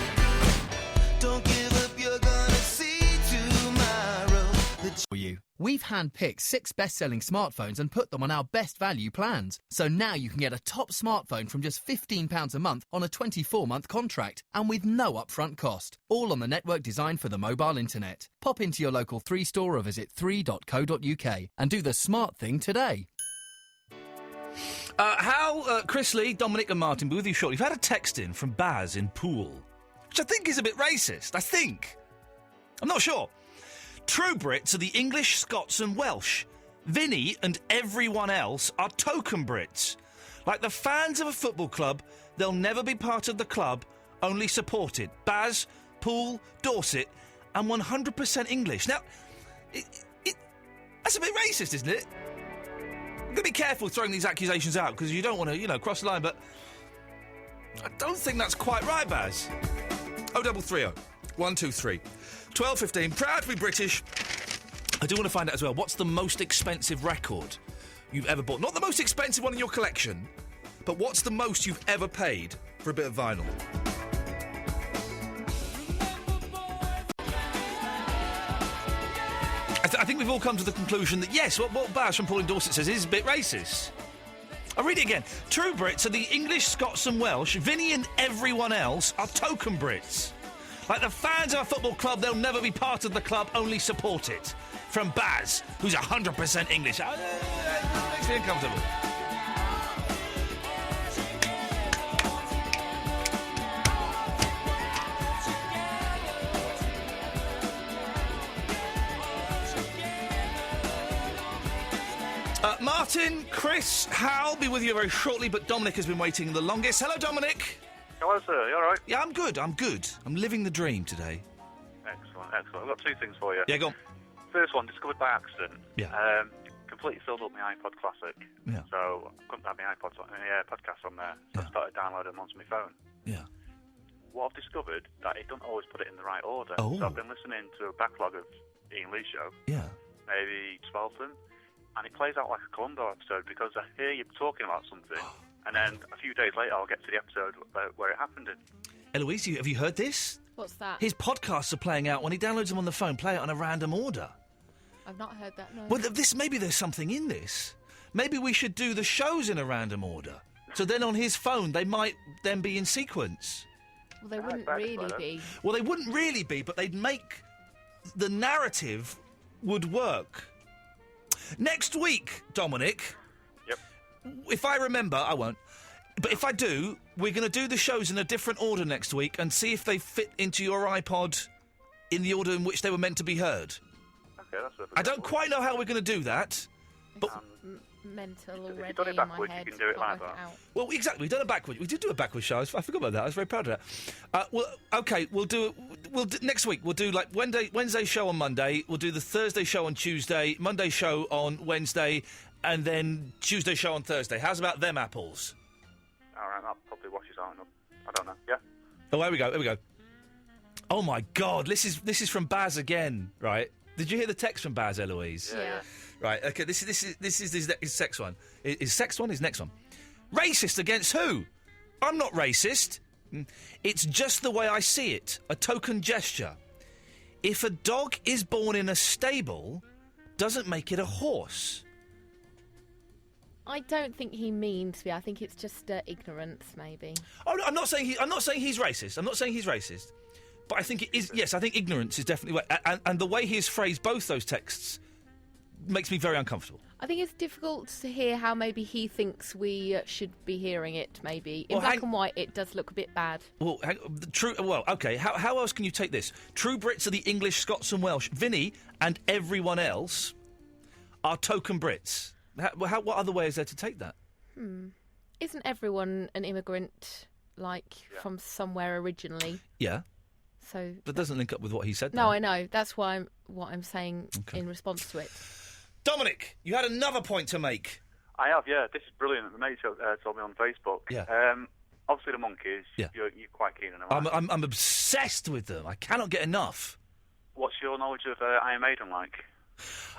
Don't give up, you're gonna see tomorrow. For you. We've handpicked 6 best-selling smartphones and put them on our best value plans. So now you can get a top smartphone from just £15 a month on a 24-month contract and with no upfront cost. All on the network designed for the mobile internet. Pop into your local 3 store or visit 3.co.uk and do the smart thing today. Chris Lee, Dominic and Martin be with you shortly. You've had a text in from Baz in Poole, which I think is a bit racist. I think. I'm not sure. True Brits are the English, Scots and Welsh. Vinny and everyone else are token Brits. Like the fans of a football club, they'll never be part of the club, only supported. Baz, Poole, Dorset and 100% English. Now, that's a bit racist, isn't it? I'm going to be careful throwing these accusations out because you don't want to, cross the line, but I don't think that's quite right, Baz. 0330 123 1215. Proud to be British. I do want to find out as well, what's the most expensive record you've ever bought? Not the most expensive one in your collection, but what's the most you've ever paid for a bit of vinyl? I think we've all come to the conclusion that, yes, what Baz from Paul in Dorset says is a bit racist. I'll read it again. True Brits are the English, Scots and Welsh. Vinny and everyone else are token Brits. Like the fans of a football club, they'll never be part of the club, only support it. From Baz, who's 100% English. Makes me uncomfortable. Martin, Chris, Hal be with you very shortly, but Dominic has been waiting the longest. Hello, Dominic. Hello, sir. You all right? Yeah, I'm good. I'm living the dream today. Excellent. I've got 2 things for you. Yeah, go on. First one, discovered by accident. Yeah. Completely filled up my iPod Classic. Yeah. So I couldn't have my iPods on, podcasts on there. So I started downloading them onto my phone. Yeah. What I've discovered, that it don't always put it in the right order. Oh. So I've been listening to a backlog of Iain Lee's show. Yeah. Maybe 12 of them. And it plays out like a Columbo episode because I hear you talking about something, and then a few days later I'll get to the episode where it happened in. Eloise, have you heard this? What's that? His podcasts are playing out when he downloads them on the phone, play it on a random order. I've not heard that, no. Well, maybe there's something in this. Maybe we should do the shows in a random order. So then on his phone, they might then be in sequence. Well, they wouldn't really be. Well, they wouldn't really be, but they'd make... The narrative would work. Next week, Dominic... Yep. If I remember, I won't. But if I do, we're going to do the shows in a different order next week and see if they fit into your iPod in the order in which they were meant to be heard. Okay, that's I don't quite know how we're going to do that, mental already. If you've done it in my backwards, head. you can do it Can't like work that. out. Well, exactly. We've done a backward. We did do a backward show. I forgot about that. I was very proud of that. Well, okay. We'll do next week. We'll do like Wednesday show on Monday. We'll do the Thursday show on Tuesday. Monday show on Wednesday, and then Tuesday show on Thursday. How's about them apples? All right, that probably washes out enough. I don't know. Yeah. Oh, here we go. Here we go. Oh my God! This is from Baz again, right? Did you hear the text from Baz, Eloise? Yeah. Right. Okay. This is his sex one. His sex one. His next one. Racist against who? I'm not racist. It's just the way I see it. A token gesture. If a dog is born in a stable, doesn't make it a horse. I don't think he means to be. I think it's just ignorance, maybe. Oh, no, I'm not saying he's racist. I'm not saying he's racist. But I think it is. Yes, I think ignorance is definitely. And the way he has phrased both those texts makes me very uncomfortable. I think it's difficult to hear how maybe he thinks we should be hearing it, maybe. In black and white, it does look a bit bad. Well, okay. How else can you take this? True Brits are the English, Scots and Welsh. Vinny and everyone else are token Brits. What other way is there to take that? Isn't everyone an immigrant, from somewhere originally? Yeah. So that doesn't link up with what he said. No, though. I know. That's what I'm saying in response to it. Dominic, you had another point to make. I have, yeah. This is brilliant. The mate told me on Facebook. Yeah. Obviously, the Monkeys. Yeah. You're quite keen on them. I'm obsessed with them. I cannot get enough. What's your knowledge of Iron Maiden like?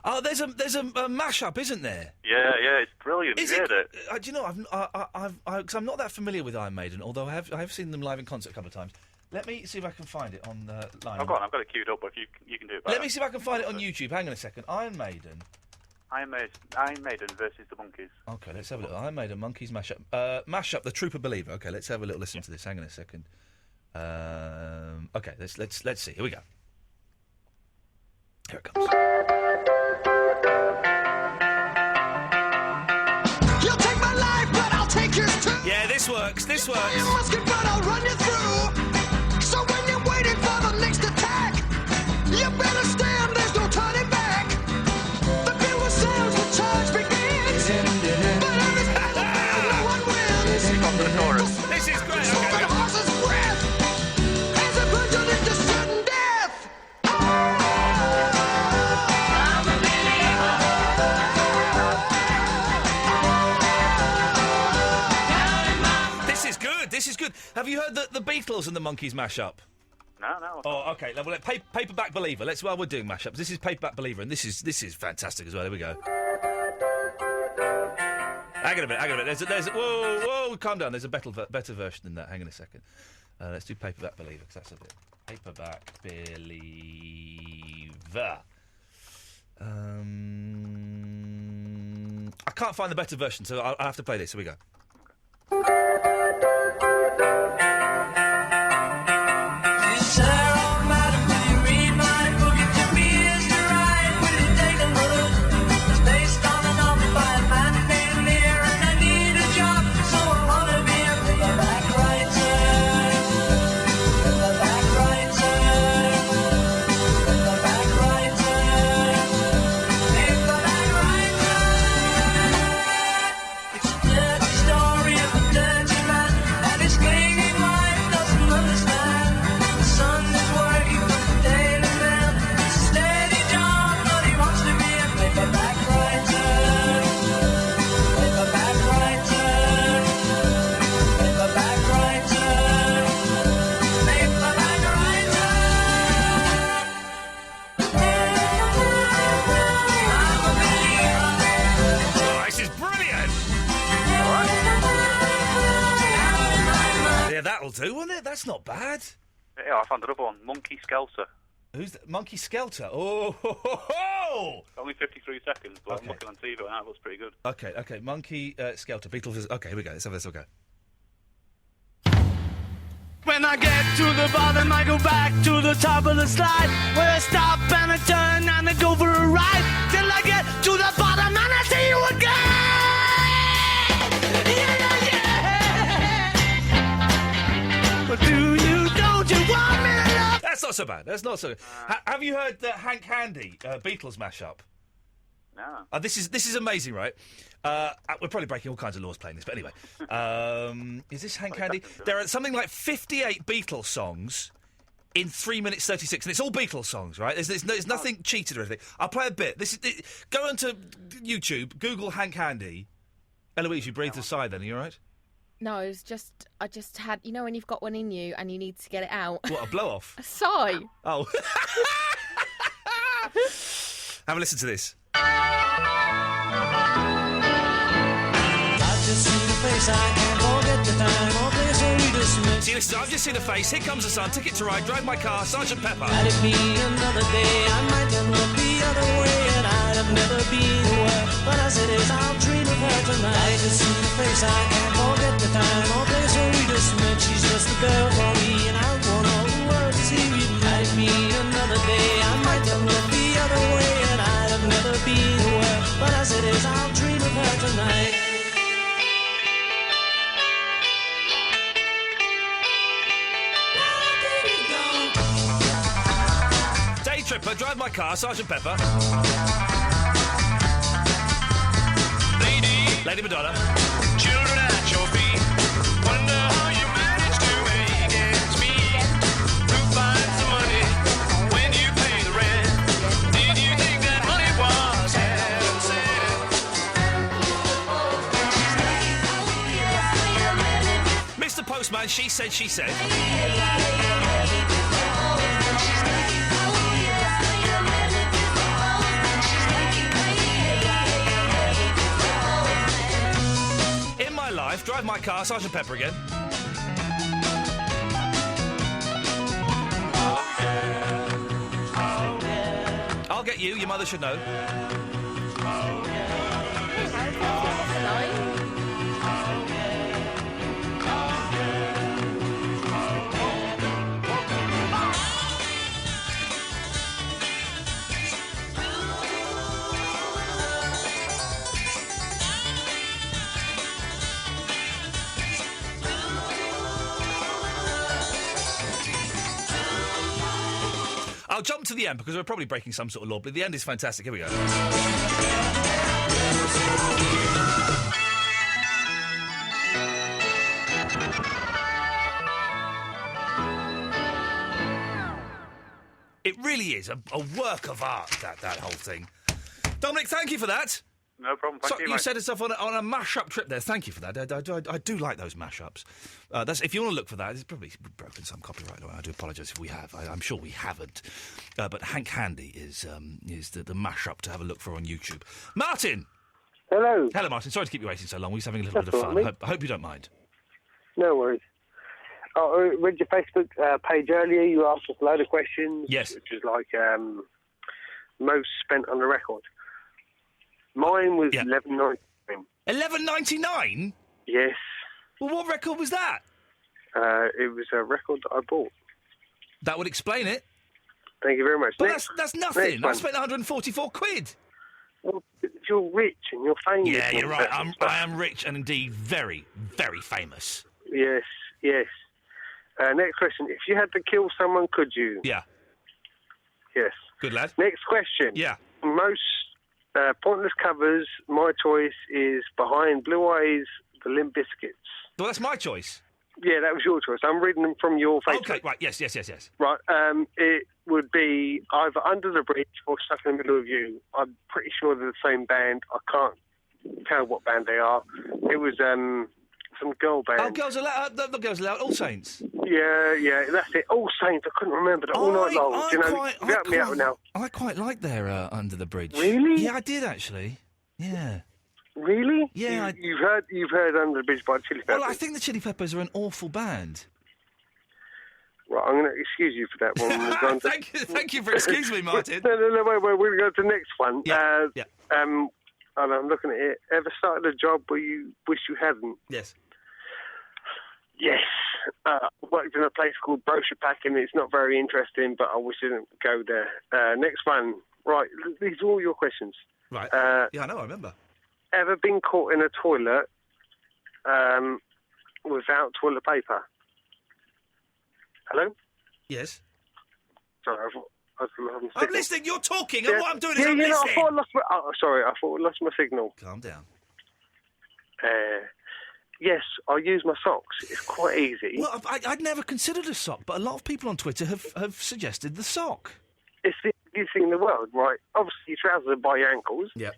Oh, there's a mashup, isn't there? Yeah, it's brilliant. Is you heard it? Do you know? Because I'm not that familiar with Iron Maiden, although I have seen them live in concert a couple of times. Let me see if I can find it on line. I've got it queued up, but if you can do it better. Let me see if I can find it on YouTube. Hang on a second. Iron Maiden versus the Monkeys. Okay, let's have a look. Iron Maiden, Monkeys mashup. Mashup, the Trooper Believer. Okay, let's have a little listen to this. Hang on a second. Okay, let's see. Here we go. Here it comes. You'll take my life, but I'll take yours too. Yeah, this works. This works. You must get, but I'll run you through. So when you're waiting for the next attack, you better stand. There's no turning back. The fuel sounds, the charge begins. But every battlefield, no one wins. This is great. Okay. The horse's breath as it puts you into sudden death. This is good. Have you heard the Beatles and the Monkeys mashup? No. Oh, okay. Well, Paperback Believer. We're doing mashups. This is Paperback Believer, and this is fantastic as well. Here we go. Hang on a minute. There's whoa, calm down. There's a better version than that. Hang on a second. Let's do Paperback Believer because that's a bit. Paperback Believer. I can't find the better version, so I'll have to play this. Here we go. Do, wouldn't it? That's not bad. Yeah, I found another one. Monkey Skelter. Who's that? Monkey Skelter? Oh, ho, ho, ho! Only 53 seconds, but I'm looking on TV and that looks pretty good. Okay. Monkey Skelter. Beatles. Okay, here we go. Let's have this. Okay. When I get to the bottom, I go back to the top of the slide, where I stop and I turn and I go for a ride till I get to the bottom and I see you again. Yeah. But don't you want me to love? That's not so bad. Have you heard the Hank Handy Beatles mashup? No. This is amazing, right? We're probably breaking all kinds of laws playing this, but anyway. Is this Hank Handy? There are something like 58 Beatles songs in 3 minutes 36, and it's all Beatles songs, right? There's nothing cheated or anything. I'll play a bit. Go onto YouTube, Google Hank Handy. Eloise, you breathed a sigh then, are you all right? No, it was I just had, you know when you've got one in you and you need to get it out? What, a blow-off? A sigh. Oh. Have a listen to this. See, listen, I've just seen a face. Here comes the sun. Ticket to ride. Drive my car. Sergeant Pepper. Had it been another day, I might have looked the other way, and I'd have never been aware. But as it is, I'll dream of her tonight. I just see the face, I can't forget the time or place where we just met. She's just the girl for me, and I want all the world to see me. Had it been another day, I might have looked the other way, and I'd have never been aware. But as it is, I'll dream of her tonight. Day tripper, drive my car, Sergeant Pepper. Lady Madonna. Children at your feet, wonder how you manage to make ends meet. Who finds the money when you pay the rent? Did you think that money was heaven sent? Mr. Postman, she said, she said. In my life, drive my car, Sergeant Pepper again. I'll get you, your mother should know. I'll jump to the end because we're probably breaking some sort of law, but the end is fantastic. Here we go. It really is a work of art, that whole thing. Dominic, thank you for that. No problem. Thank you, you mate. set us off on a mash-up trip there. Thank you for that. I do like those mash-ups. If you want to look for that, it's probably broken some copyright law. I do apologise if we have. I'm sure we haven't. But Hank Handy is the mash-up to have a look for on YouTube. Martin! Hello. Hello, Martin. Sorry to keep you waiting so long. We're just having a little bit of all fun. right, I hope you don't mind. No worries. I read your Facebook page earlier. You asked us a load of questions. Yes. Which is like most spent on the record. Mine was $11.99. $11.99? Yes. Well, what record was that? It was a record that I bought. That would explain it. Thank you very much. But Next- that's nothing. next I one. spent 144 quid. Well, you're rich and you're famous. Yeah, and you're right. that sort of stuff. I am rich and indeed very, very famous. Yes, yes. Next question. If you had to kill someone, could you? Yeah. Yes. Good lad. Next question. Yeah. Most pointless covers, my choice is Behind Blue Eyes, The Limp Bizkits. Well, that's my choice. Yeah, that was your choice. I'm reading them from your Facebook. Okay, right. Yes. Right. It would be either Under the Bridge or Stuck in the Middle of You. I'm pretty sure they're the same band. I can't tell what band they are. It was some girl band. Oh, Girls Aloud. The Girls Aloud. All Saints. Yeah, that's it. All Saints. I couldn't remember that all night long. Do you know? Help me out now. I quite like their Under the Bridge. Really? Yeah, I did actually. Yeah. Really? Yeah. You've heard Under the Bridge by Chili Peppers. Well, I think the Chili Peppers are an awful band. Right, I'm going to excuse you for that one. We've gone to- Thank you for excusing me, Martin. No, wait. We're going to go to the next one. Yeah. And I'm looking at it. Ever started a job where you wish you hadn't? Yes. Yes. I worked in a place called Brochure Packing. It's not very interesting, but I wish I didn't go there. Next one. Right, these are all your questions. Right. Yeah, I know, I remember. Ever been caught in a toilet without toilet paper? Hello? Yes. Sorry, I'm listening. You're talking, and what I'm doing is I'm listening. I thought I lost my... Oh, sorry, I thought I lost my signal. Calm down. Yes, I use my socks. It's quite easy. Well, I'd never considered a sock, but a lot of people on Twitter have suggested the sock. It's the easiest thing in the world, right? Obviously, your trousers are by your ankles. Yeah.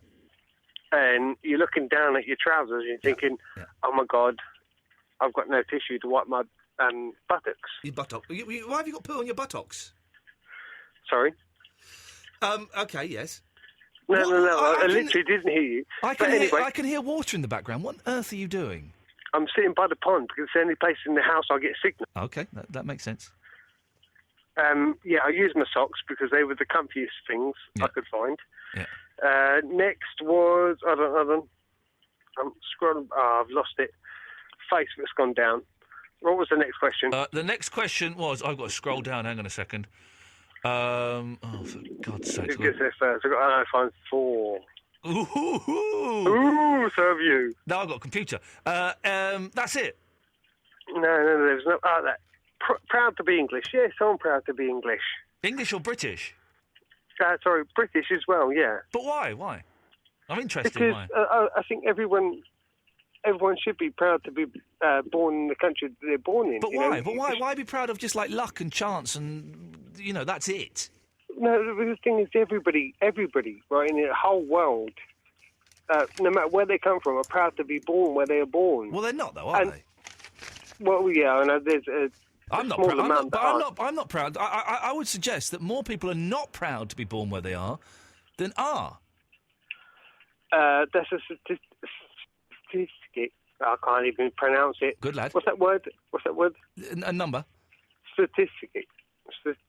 And you're looking down at your trousers and you're thinking, oh, my God, I've got no tissue to wipe my buttocks. Your buttocks? Why have you got poo on your buttocks? Sorry? Okay, yes. No, I literally didn't hear you. I can hear water in the background. What on earth are you doing? I'm sitting by the pond because it's the only place in the house I get signal. Okay, that makes sense. Yeah, I use my socks because they were the comfiest things I could find. Yeah. Next was... Hold on. I'm scrolling... Oh, I've lost it. Facebook's gone down. What was the next question? The next question was... I've got to scroll down. Hang on a second. For God's sake. Who gets there first? I've got an iPhone 4. Ooh, so have you. No, I've got a computer. That's it. No, there's no... proud to be English. Yes, I'm proud to be English. English or British? Sorry, British as well, yeah. But why? Why? I'm interested because, why. I think everyone should be proud to be born in the country that they're born in. But why? But why? Why be proud of just like luck and chance and, that's it? No, the thing is everybody, right, in the whole world, no matter where they come from, are proud to be born where they are born. Well, they're not, though, are they? Well, yeah, I know there's a... I'm not proud. I would suggest that more people are not proud to be born where they are than are. That's a statistic. I can't even pronounce it. Good lad. What's that word? A number. Statistic.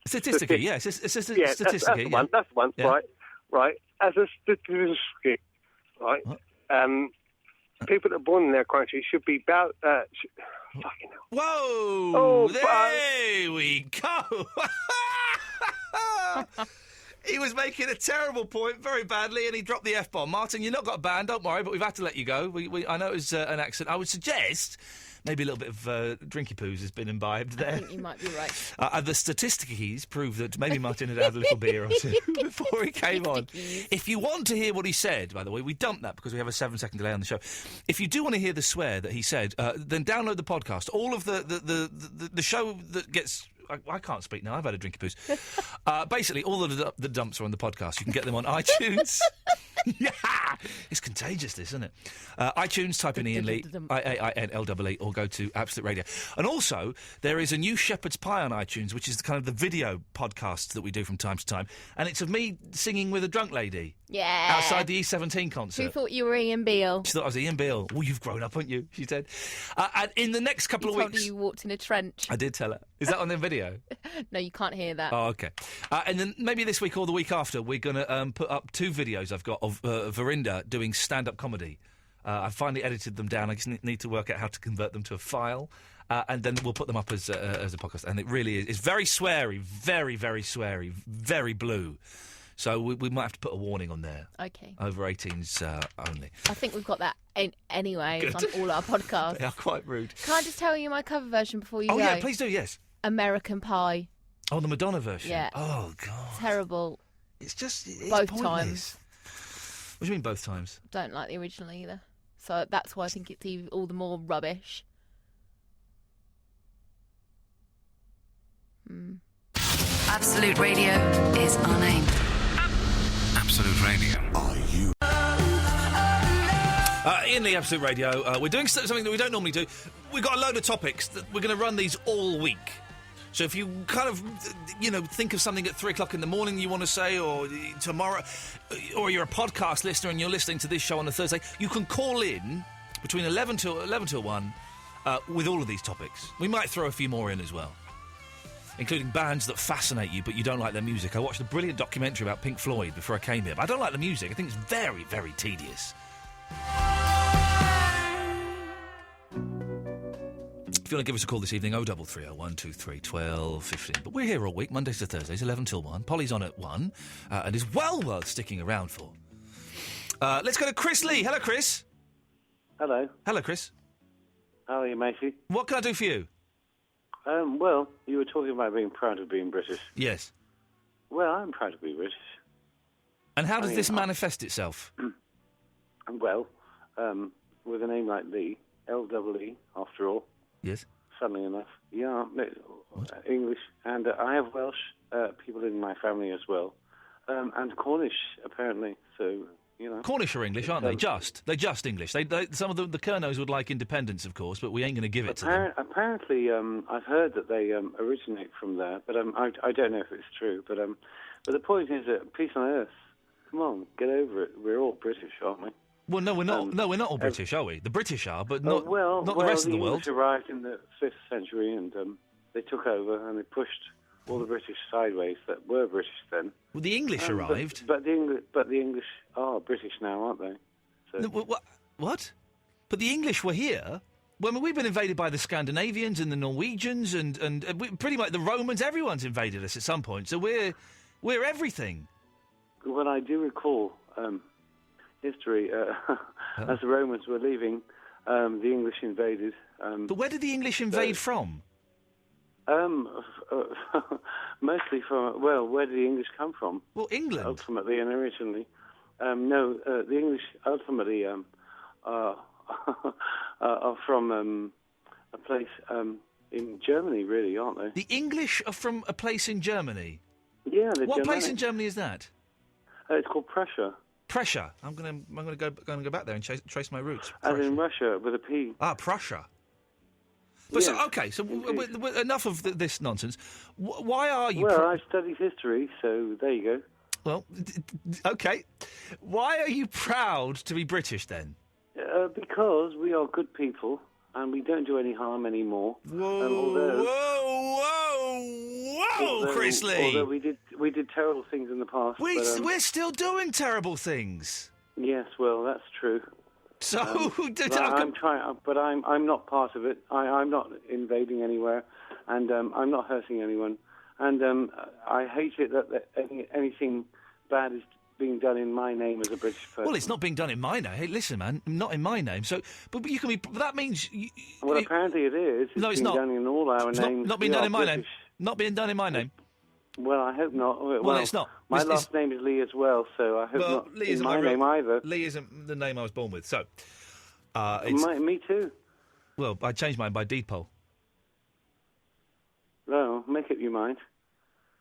Statistic. Yes. Statistic. That's the one. That's the one. Yeah. Right. As a statistic, right. People that are born in their country should be about. Fucking hell. Whoa! Oh, there we go. He was making a terrible point very badly, and he dropped the F-bomb. Martin, you've not got a ban, don't worry, but we've had to let you go. I know it was an accident. I would suggest maybe a little bit of drinky poos has been imbibed there. I think you might be right. The statistics prove that maybe Martin had had a little beer or two before he came on. If you want to hear what he said, by the way, we dumped that because we have a 7-second delay on the show. If you do want to hear the swear that he said, then download the podcast. All of the show that gets... I can't speak now. I've had a drinky poos. Basically, all of the dumps are on the podcast. You can get them on iTunes. Yeah, it's contagious, this, isn't it? iTunes, type in Iain Lee, IAINLEE, or go to Absolute Radio. And also, there is a new Shepherd's Pie on iTunes, which is the kind of the video podcast that we do from time to time, and it's of me singing with a drunk lady. Yeah. Outside the E17 concert. Who thought you were Ian Beale? She thought I was Ian Beale. Oh, you've grown up, haven't you? She said. And in the next couple of weeks... You told her you walked in a trench. I did tell her. Is that on the video? No, you can't hear that. Oh, OK. And then maybe this week or the week after, we're going to put up 2 videos I've got of Verinda doing stand-up comedy. I've finally edited them down. I just need to work out how to convert them to a file. And then we'll put them up as a podcast. And it really is. It's very sweary, very, very sweary, very blue. So we might have to put a warning on there. OK. Over 18s only. I think we've got that anyway. It's on all our podcasts. They are quite rude. Can I just tell you my cover version before you go? Oh, yeah, please do, yes. American Pie. Oh, the Madonna version? Yeah. Oh, God. Terrible. It's just... It's both pointless. times. What do you mean both times? Don't like the original either. So that's why I think it's even all the more rubbish. Absolute Radio is our name. Absolute Radio. Are you? In the Absolute Radio, we're doing something that we don't normally do. We've got a load of topics that we're going to run these all week. So if you kind of, think of something at 3 o'clock in the morning you want to say, or tomorrow, or you're a podcast listener and you're listening to this show on a Thursday, you can call in between 11 till 1 with all of these topics. We might throw a few more in as well, including bands that fascinate you but you don't like their music. I watched a brilliant documentary about Pink Floyd before I came here, but I don't like the music. I think it's very, very tedious. If you want to give us a call this evening, 0330 123 12 15. But we're here all week, Mondays to Thursdays, 11 till 1. Polly's on at 1, and is well worth sticking around for. Let's go to Chris Lee. Hello, Chris. Hello. Hello, Chris. How are you, matey? What can I do for you? Well, you were talking about being proud of being British. Yes. Well, I'm proud to be British. And how does this manifest itself? Well, with a name like Lee, L-E-E, after all. Yes. Funnily enough. Yeah, English. And I have Welsh people in my family as well. And Cornish, apparently. So, you know. Cornish are English, aren't they? They're just English. Some of the Kernos would like independence, of course, but we ain't going to give it to them. Apparently, I've heard that they originate from there, but I don't know if it's true. But the point is that peace on earth. Come on, get over it. We're all British, aren't we? Well, no, we're not. We're not all British, are we? The British are, but not the rest of the world. English arrived in the 5th century, and they took over and they pushed all the British sideways that were British then. Well, the English arrived, but the English are British now, aren't they? So. No, what? But the English were here. Well, I mean, we've been invaded by the Scandinavians and the Norwegians, and pretty much the Romans. Everyone's invaded us at some point. So we're everything. Well, I do recall history as the Romans were leaving. The English invaded. But where did the English invade from? Mostly from, well, where did the English come from? Well, England. Ultimately and originally. No, the English ultimately are from a place in Germany, really, aren't they? The English are from a place in Germany? Yeah, What place in Germany is that? It's called Prussia. Prussia. I'm going to go back there and trace my roots. As in Russia with a P. Ah, Prussia. But so enough of this nonsense. Why are you? Well, I studied history, so there you go. Well, okay. Why are you proud to be British then? Because we are good people and we don't do any harm anymore. Whoa, Chris Lee! Although we did terrible things in the past. We're still doing terrible things. Yes, well, that's true. So I'm trying, but I'm not part of it. I'm not invading anywhere, and I'm not hurting anyone. And I hate it that anything bad is being done in my name as a British person. Well, it's not being done in my name. Hey, listen, man, not in my name. So, but you can be. That means. Apparently it is. No, it's being not. done in all our names. Not being done in my name. Not being done in my name. Well, I hope not. Well, it's not. My last name is Lee as well, so I hope not Lee in isn't my name either. Lee isn't the name I was born with, so... me too. Well, I changed mine by deed poll. No, make up your mind.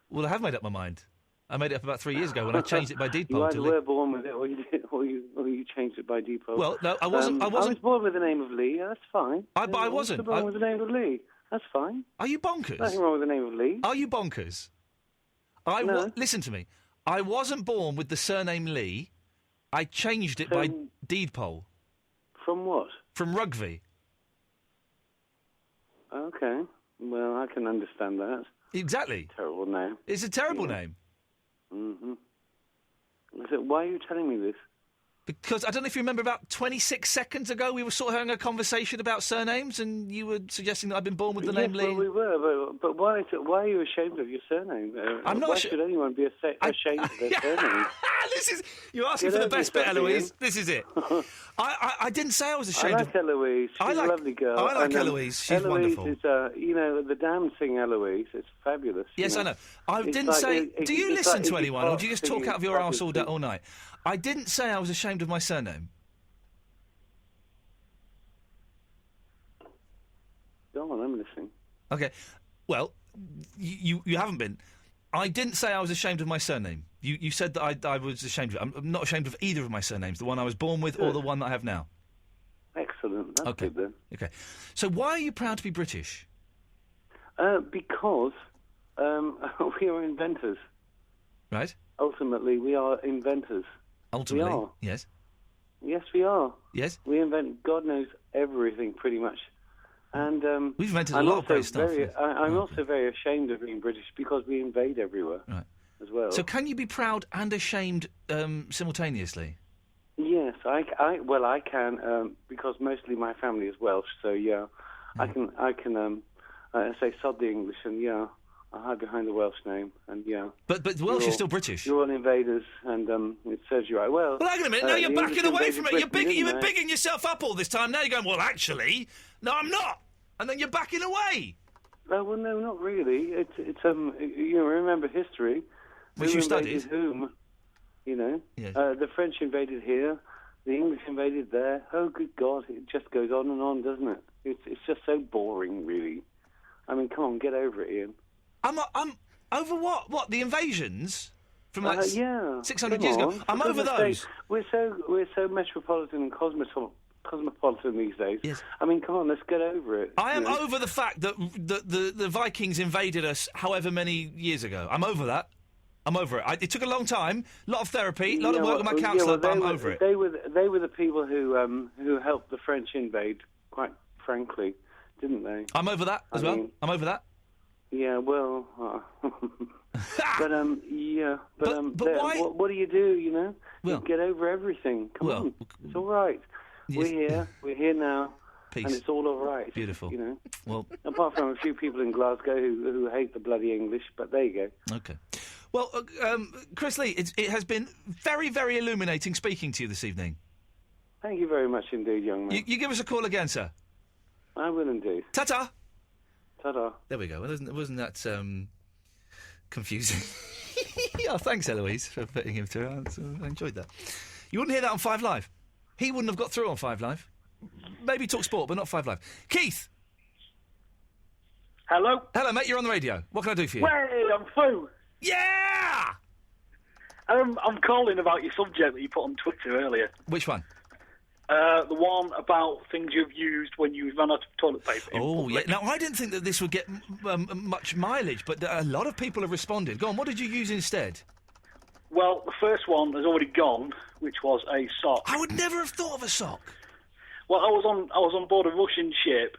Well, I have made up my mind. I made it up about 3 years ago when I changed it by deed poll. You either were born with it, or you changed it by deed poll. Well, no, I wasn't. I was born with the name of Lee. That's fine. But I wasn't. Born with the name of Lee. That's fine. Are you bonkers? Nothing wrong with the name of Lee. Are you bonkers? No. Listen to me. I wasn't born with the surname Lee. I changed it by deed poll. From what? From Rugby. Okay. Well, I can understand that. Exactly. Terrible name. It's a terrible name. Mm-hmm. So why are you telling me this? Because I don't know if you remember, about 26 seconds ago, we were sort of having a conversation about surnames, and you were suggesting that I've been born with the name Lee. Well, we were, but why are you ashamed of your surname? I'm not. Why should anyone be ashamed of their surname? You're asking for the best bit, Eloise. This is it. I didn't say I was ashamed. I like Eloise. She's a lovely girl. I like Eloise. She's wonderful. Eloise is, the damn thing, Eloise. It's fabulous. Yes, I know. I didn't say. Do you listen to anyone, or do you just talk out of your arse all night? I didn't say I was ashamed of my surname. Go on, I'm listening. Okay. Well, you haven't been. I didn't say I was ashamed of my surname. You said that I was ashamed of it. I'm not ashamed of either of my surnames, the one I was born with or the one that I have now. Excellent. That's good then. Okay. So why are you proud to be British? Because we are inventors. Right. Ultimately, we are inventors. Ultimately, we are. Yes. Yes, we are. Yes. We invent God knows everything, pretty much. And we've invented a lot of great stuff. I'm also very ashamed of being British because we invade everywhere as well. So can you be proud and ashamed simultaneously? Yes, I can because mostly my family is Welsh. So yeah, I can say sod the English and I hide behind the Welsh name and But Welsh is still British. You're all invaders and it serves you right. Well, hang on a minute. Now you're backing away from it. You've been bigging yourself up all this time. Now you're going, well, actually, no, I'm not. And then you're backing away. Oh, well, no, not really. It's remember history. Which you studied. Whom? You know? Yes. The French invaded here. The English invaded there. Oh, good God. It just goes on and on, doesn't it? It's just so boring, really. I mean, come on, get over it, Ian. I'm over what? What, the invasions? From like 600 come years ago? on, I'm for over goodness those. sake. We're so metropolitan and cosmopolitan these days. Yes. I mean, come on, let's get over it. I am over the fact that the Vikings invaded us however many years ago. I'm over that. I'm over it. It took a long time, a lot of therapy, a lot of work with my counsellor, but I'm over it. They were the people who helped the French invade, quite frankly, didn't they? I'm over that as well. I'm over that. Yeah, well, but why? What do you do? You know, Well, you get over everything. Come on, it's all right. Yes. We're here now, Peace. and it's all right. Beautiful. You know, well, apart from a few people in Glasgow who hate the bloody English, but there you go. Okay. Well, Chris Lee, it has been very, very illuminating speaking to you this evening. Thank you very much indeed, young man. You give us a call again, sir. I will indeed. Ta-ta. Ta-ta. There we go. Well, wasn't that confusing? Oh, thanks, Eloise, for putting him through. I enjoyed that. You wouldn't hear that on 5 Live. He wouldn't have got through on 5 Live. Maybe Talk Sport, but not 5 Live. Keith! Hello? Hello, mate, you're on the radio. What can I do for you? Hey, I'm Fu. Yeah! I'm calling about your subject that you put on Twitter earlier. Which one? The one about things you've used when you've run out of toilet paper. Oh, yeah. Now, I didn't think that this would get much mileage, but a lot of people have responded. Go on, what did you use instead? Well, the first one has already gone, which was a sock. I would never have thought of a sock. Well, I was on board a Russian ship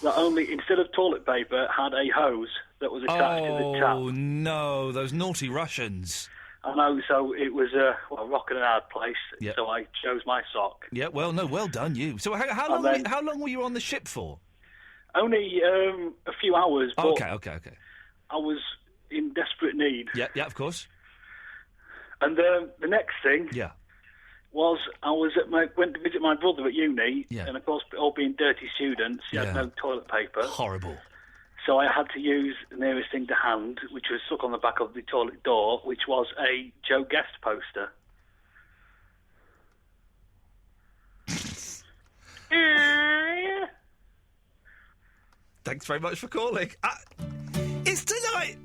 that only, instead of toilet paper, had a hose that was attached to the tap. Oh, no, those naughty Russians. I know, so it was a rock and a hard place, Yep. so I chose my sock. Yeah, well done, you. So how long were you on the ship for? Only a few hours, but Okay. I was in desperate need. Yeah, of course. And the next thing was I went to visit my brother at uni, and of course, all being dirty students, you had no toilet paper. Horrible. So I had to use the nearest thing to hand, which was stuck on the back of the toilet door, which was a Joe Guest poster. Thanks very much for calling. It's tonight.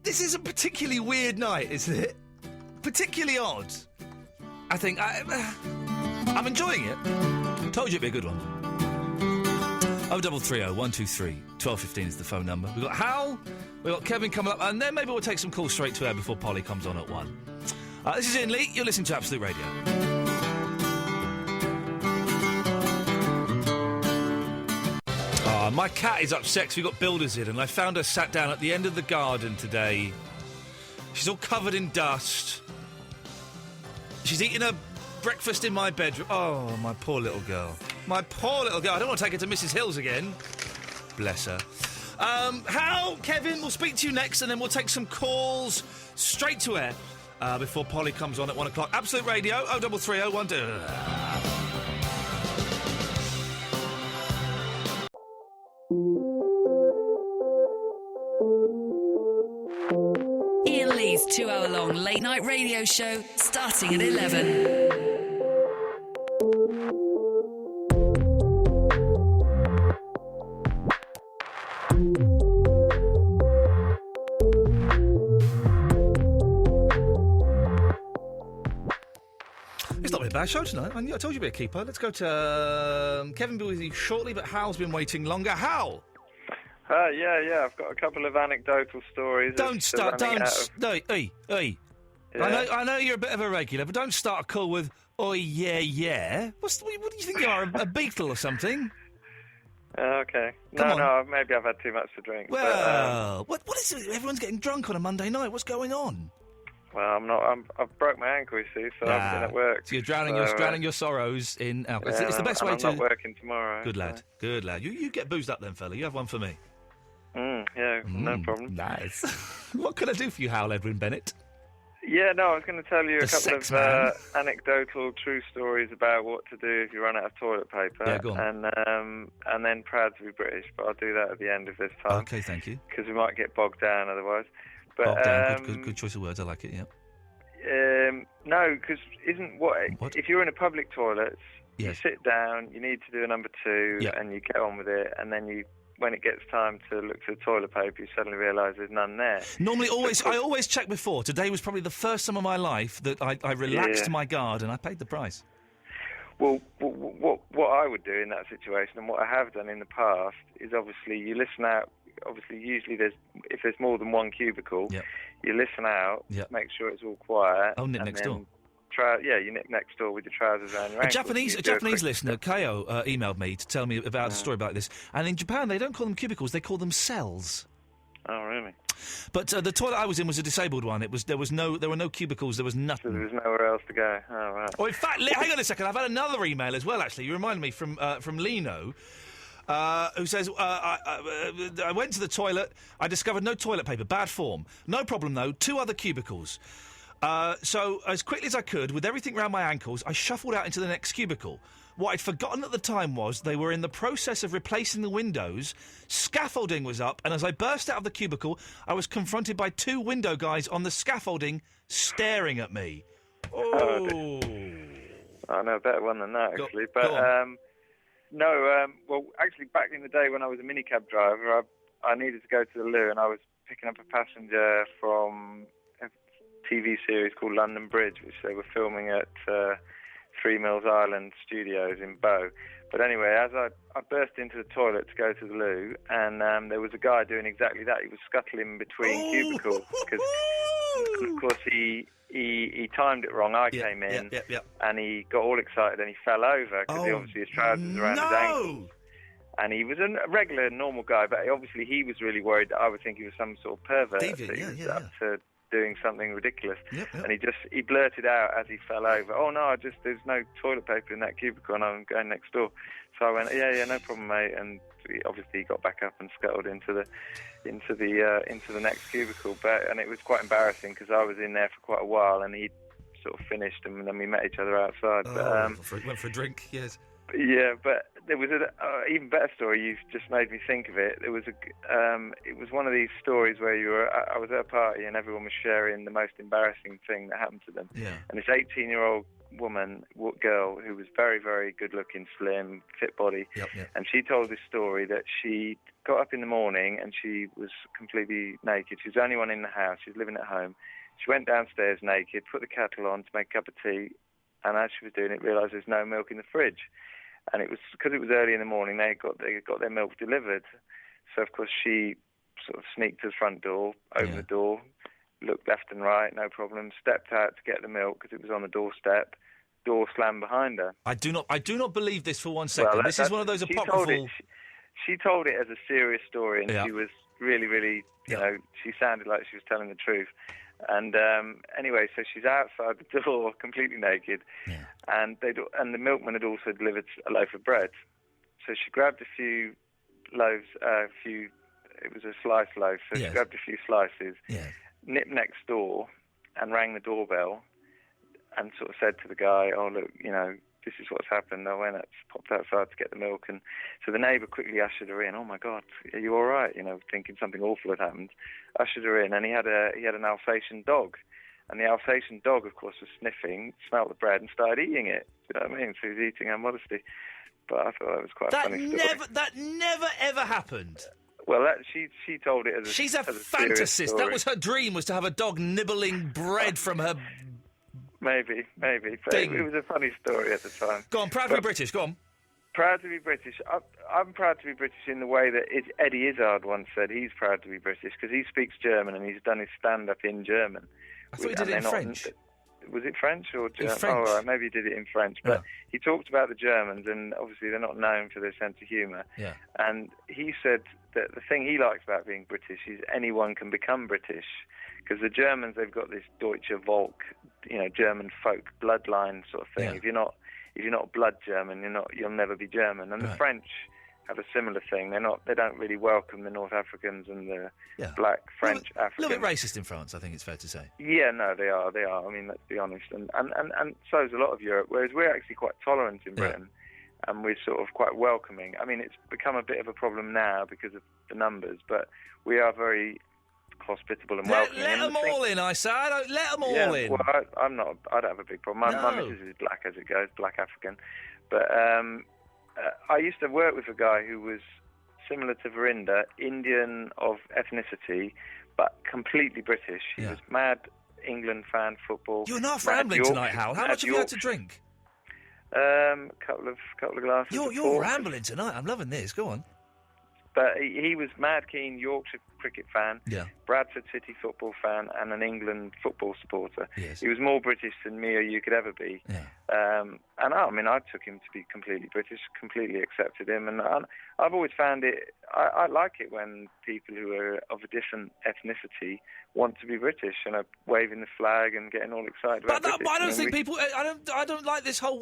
This is a particularly weird night, isn't it? Particularly odd. I think I'm enjoying it. Told you it'd be a good one. 0330 123 1215 is the phone number. We've got Hal, we've got Kevin coming up, and then maybe we'll take some calls straight to air before Polly comes on at 1. This is Ian Lee, you're listening to Absolute Radio. My cat is upset because we've got builders in, and I found her sat down at the end of the garden today. She's all covered in dust. She's eating her breakfast in my bedroom. Oh, my poor little girl. My poor little girl. I don't want to take her to Mrs. Hill's again. Bless her. Hal, Kevin, we'll speak to you next, and then we'll take some calls straight to air before Polly comes on at 1 o'clock. Absolute Radio, 0330 12. Ian Lee's 2-hour-long late-night radio show starting at 11. It's not been a bad show tonight. I told you to be a keeper. Let's go to Kevin. Will be with you shortly, but Hal's been waiting longer. Hal! Yeah. I've got a couple of anecdotal stories. Don't start. No, hey. Yeah. I know you're a bit of a regular, but don't start a call with "Oi, yeah." What do you think you are, a Beatle or something? Okay. Come No, maybe I've had too much to drink. Well, what is it? Everyone's getting drunk on a Monday night. What's going on? Well, I'm not. I've broke my ankle, you see, so I haven't been at work. So you're drowning your sorrows in alcohol. Yeah, It's the best way I'm to. not working tomorrow. Good lad. You get boozed up then, fella. You have one for me. No problem. Nice. What can I do for you, Hal Edwin Bennett? Yeah, no, I was going to tell you a The couple sex of man. anecdotal true stories about what to do if you run out of toilet paper. Yeah, go on. And then proud to be British, but I'll do that at the end of this time. Okay, thank you. Because we might get bogged down otherwise. But Bog down. Good choice of words. I like it. Yeah. No, because if you're in a public toilet, you Yes. sit down, you need to do a number 2, Yeah. and you get on with it, and then when it gets time to look for the toilet paper, you suddenly realise there's none there. Normally, I always check before. Today was probably the first time of my life that I relaxed my guard and I paid the price. Well, what I would do in that situation, and what I have done in the past, is obviously you listen out. Obviously, usually if there's more than one cubicle, you listen out, make sure it's all quiet. Oh, nip and next then door. You nip next door with your trousers around your A ankles. Japanese listener, Kayo, emailed me to tell me about a story about this. And in Japan, they don't call them cubicles; they call them cells. Oh, really? But the toilet I was in was a disabled one. There were no cubicles. There was nothing. So there was nowhere else to go. Oh, right. Oh, in fact, hang on a second. I've had another email as well. Actually, you reminded me from Lino. Who says, I went to the toilet, I discovered no toilet paper, bad form. No problem, though, 2 other cubicles. So, as quickly as I could, with everything round my ankles, I shuffled out into the next cubicle. What I'd forgotten at the time was they were in the process of replacing the windows, scaffolding was up, and as I burst out of the cubicle, I was confronted by 2 window guys on the scaffolding staring at me. Oh! I know a better one than that, actually. Well, actually, back in the day when I was a minicab driver, I needed to go to the loo, and I was picking up a passenger from a TV series called London Bridge, which they were filming at 3 Mills Island Studios in Bow. But anyway, as I burst into the toilet to go to the loo, and there was a guy doing exactly that. He was scuttling between cubicles, because, of course, he timed it wrong. I came in, and he got all excited and he fell over because obviously his trousers were around his ankles. And he was a regular, normal guy, but obviously he was really worried that I would think he was some sort of pervert up to doing something ridiculous. And he blurted out as he fell over, "Oh no, there's no toilet paper in that cubicle, and I'm going next door." So I went, "Yeah, no problem, mate." And obviously he got back up and scuttled into the next cubicle. And it was quite embarrassing because I was in there for quite a while, and he'd sort of finished, and then we met each other outside. Went for a drink, yes. Yeah, but there was an even better story. You've just made me think of it. It was one of these stories where I was at a party and everyone was sharing the most embarrassing thing that happened to them. Yeah. And this 18-year-old girl who was very, very good-looking, slim, fit body, and she told this story that she got up in the morning and she was completely naked. She was the only one in the house. She was living at home. She went downstairs naked, put the kettle on to make a cup of tea, and as she was doing it, realised there's no milk in the fridge. And it was because it was early in the morning. They got their milk delivered, so of course she sort of sneaked to the front door, opened the door, looked left and right, no problem. Stepped out to get the milk because it was on the doorstep. Door slammed behind her. I do not believe this for one second. This is one of those apocryphal. She told it as a serious story, and she was really, really, she sounded like she was telling the truth. And anyway, so she's outside the door, completely naked, and the milkman had also delivered a loaf of bread. So she grabbed a few loaves, it was a sliced loaf, so she grabbed a few slices, nipped next door, and rang the doorbell, and sort of said to the guy, "Oh, look, this is what's happened." I went and popped outside to get the milk, and so the neighbour quickly ushered her in. "Oh my God, are you all right?" Thinking something awful had happened. Ushered her in, and he had an Alsatian dog, and the Alsatian dog, of course, was sniffing, smelled the bread, and started eating it. Do you know what I mean? So he was eating her modesty. But I thought that was quite a funny story. That never ever happened. Well, she told it as a She's a as fantasist. Story. That was her dream, was to have a dog nibbling bread from her. Maybe. But it was a funny story at the time. Go on, proud to be British. Go on. Proud to be British. I'm proud to be British in the way that Eddie Izzard once said he's proud to be British because he speaks German and he's done his stand-up in German. I thought he did it in French. Was it French or German? French. Oh, right, maybe he did it in French. But he talked about the Germans, and obviously they're not known for their sense of humour. Yeah. And he said that the thing he likes about being British is anyone can become British. Because the Germans, they've got this Deutsche Volk, German folk bloodline sort of thing. Yeah. If you're not blood German, you'll never be German. And the French have a similar thing. They don't really welcome the North Africans and the black French Africans. A little bit racist in France, I think it's fair to say. Yeah, no, they are. I mean, let's be honest. And so is a lot of Europe, whereas we're actually quite tolerant in Britain. And we're sort of quite welcoming. I mean, it's become a bit of a problem now because of the numbers, but we are very hospitable and Let welcoming. them all in, I say. Let them all in. Well, I'm not. I don't have a big problem. My missus is black as it goes, black African. But I used to work with a guy who was similar to Verinda, Indian of ethnicity, but completely British. He was mad England fan, football. You're not rambling tonight, Hal. How much have you had to drink? Couple of glasses. You're rambling tonight. I'm loving this. Go on. But he was mad keen Yorkshire cricket fan, Yeah. Bradford City football fan, and an England football supporter. Yes. He was more British than me or you could ever be. Yeah. And I took him to be completely British, completely accepted him, and I've always found it. I like it when people who are of a different ethnicity want to be British and are waving the flag and getting all excited about British. I don't think people. I don't like this whole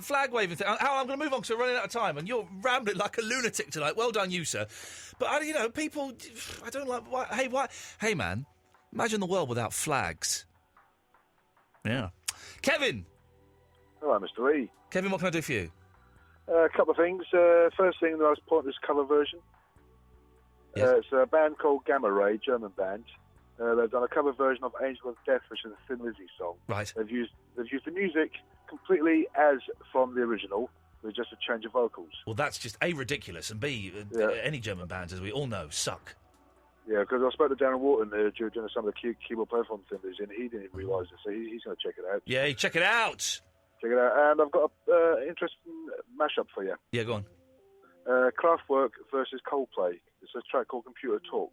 flag waving thing. Hal, I'm going to move on because we're running out of time, and you're rambling like a lunatic tonight. Well done, you sir. But people. I don't like. Hey, man. Imagine the world without flags. Yeah. Kevin. Hello, Mr. E. Kevin, what can I do for you? A couple of things. First thing, the most pointless cover version. Yes. It's a band called Gamma Ray, German band. They've done a cover version of Angel of Death, which is a Thin Lizzy song. Right. They've used the music completely as from the original, with just a change of vocals. Well, that's just A, ridiculous, and B, any German bands, as we all know, suck. Yeah, because I spoke to Darren Wharton during some of the keyboard platform Thin Lizzy, and he didn't realise it, so he's going to check it out. Yeah, check it out. Check it out. And I've got an interesting mashup for you. Yeah, go on. Kraftwerk versus Coldplay. It's a track called Computer Talk.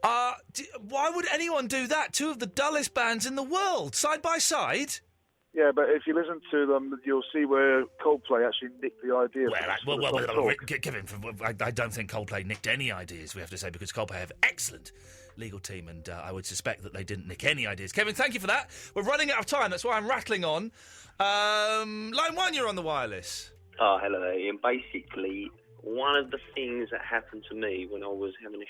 Why would anyone do that? Two of the dullest bands in the world, side by side. Yeah, but if you listen to them, you'll see where Coldplay actually nicked the idea. Kevin, I don't think Coldplay nicked any ideas, we have to say, because Coldplay have excellent legal team, and I would suspect that they didn't nick any ideas. Kevin, thank you for that. We're running out of time, that's why I'm rattling on. Line 1, you're on the wireless. Oh, hello there, Ian. Basically, one of the things that happened to me when I was having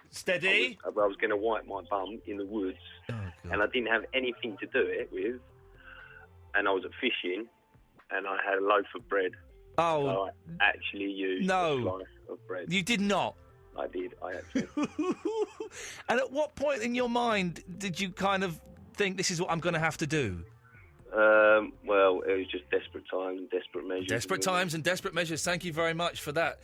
Steady. I was going to wipe my bum in the woods, and I didn't have anything to do it with, and I was at fishing, and I had a loaf of bread. Oh. So I actually used a slice of bread. You did not? I did, I had to. And at what point in your mind did you kind of think, this is what I'm going to have to do? Well, it was just desperate times and desperate measures. Desperate times and desperate measures. Thank you very much for that.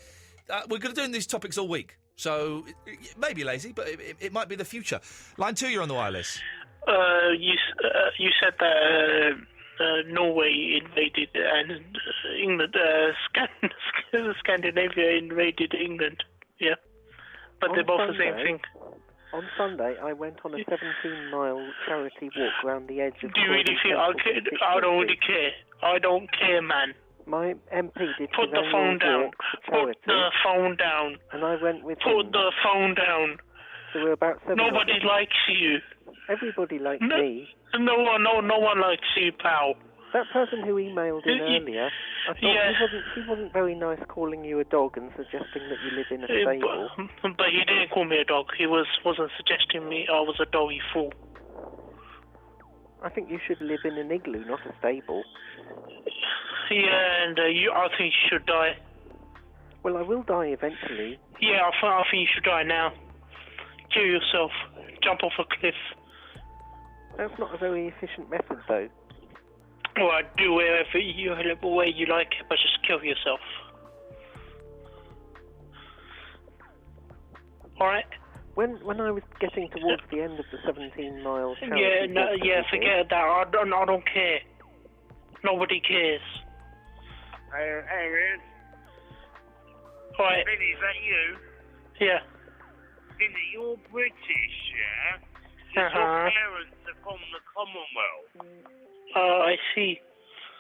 We're going to do these topics all week, so it may be lazy, but it might be the future. Line 2, you're on the wireless. You said that Norway invaded and England, Scandinavia invaded England. Yeah, but they're both the same thing. On Sunday, I went on a 17-mile charity walk around the edge of... Do you really think I don't really care? I don't care, man. My MP did Put the phone down. Put the phone down. And I went with Put him. the phone down. There were about 7 Nobody likes you. Everybody likes me. No one likes you, pal. That person who emailed in earlier, I thought he wasn't very nice calling you a dog and suggesting that you live in a stable. But he didn't call me a dog. He wasn't suggesting me I was a doggy fool. I think you should live in an igloo, not a stable. Yeah, and I think you should die. Well, I will die eventually. Yeah, I think you should die now. Kill yourself. Jump off a cliff. That's not a very efficient method, though. Well, do whatever way you like, but just kill yourself. All right. When I was getting towards the end of the 17-mile charity forget that. I don't care. Nobody cares. Hey, Ian. All right. Billy, is that you? Yeah. Billy, you're British, yeah? Your parents are from the Commonwealth. I see.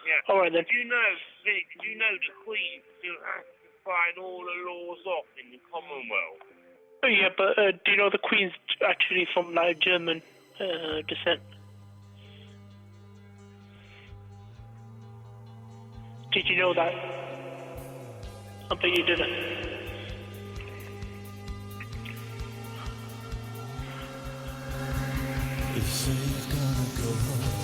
Yeah. All right, then. Do you know the Queen still has to sign all the laws off in the Commonwealth? Oh, yeah, but do you know the Queen's actually from German descent? Did you know that? I bet you didn't. If she's gonna go home,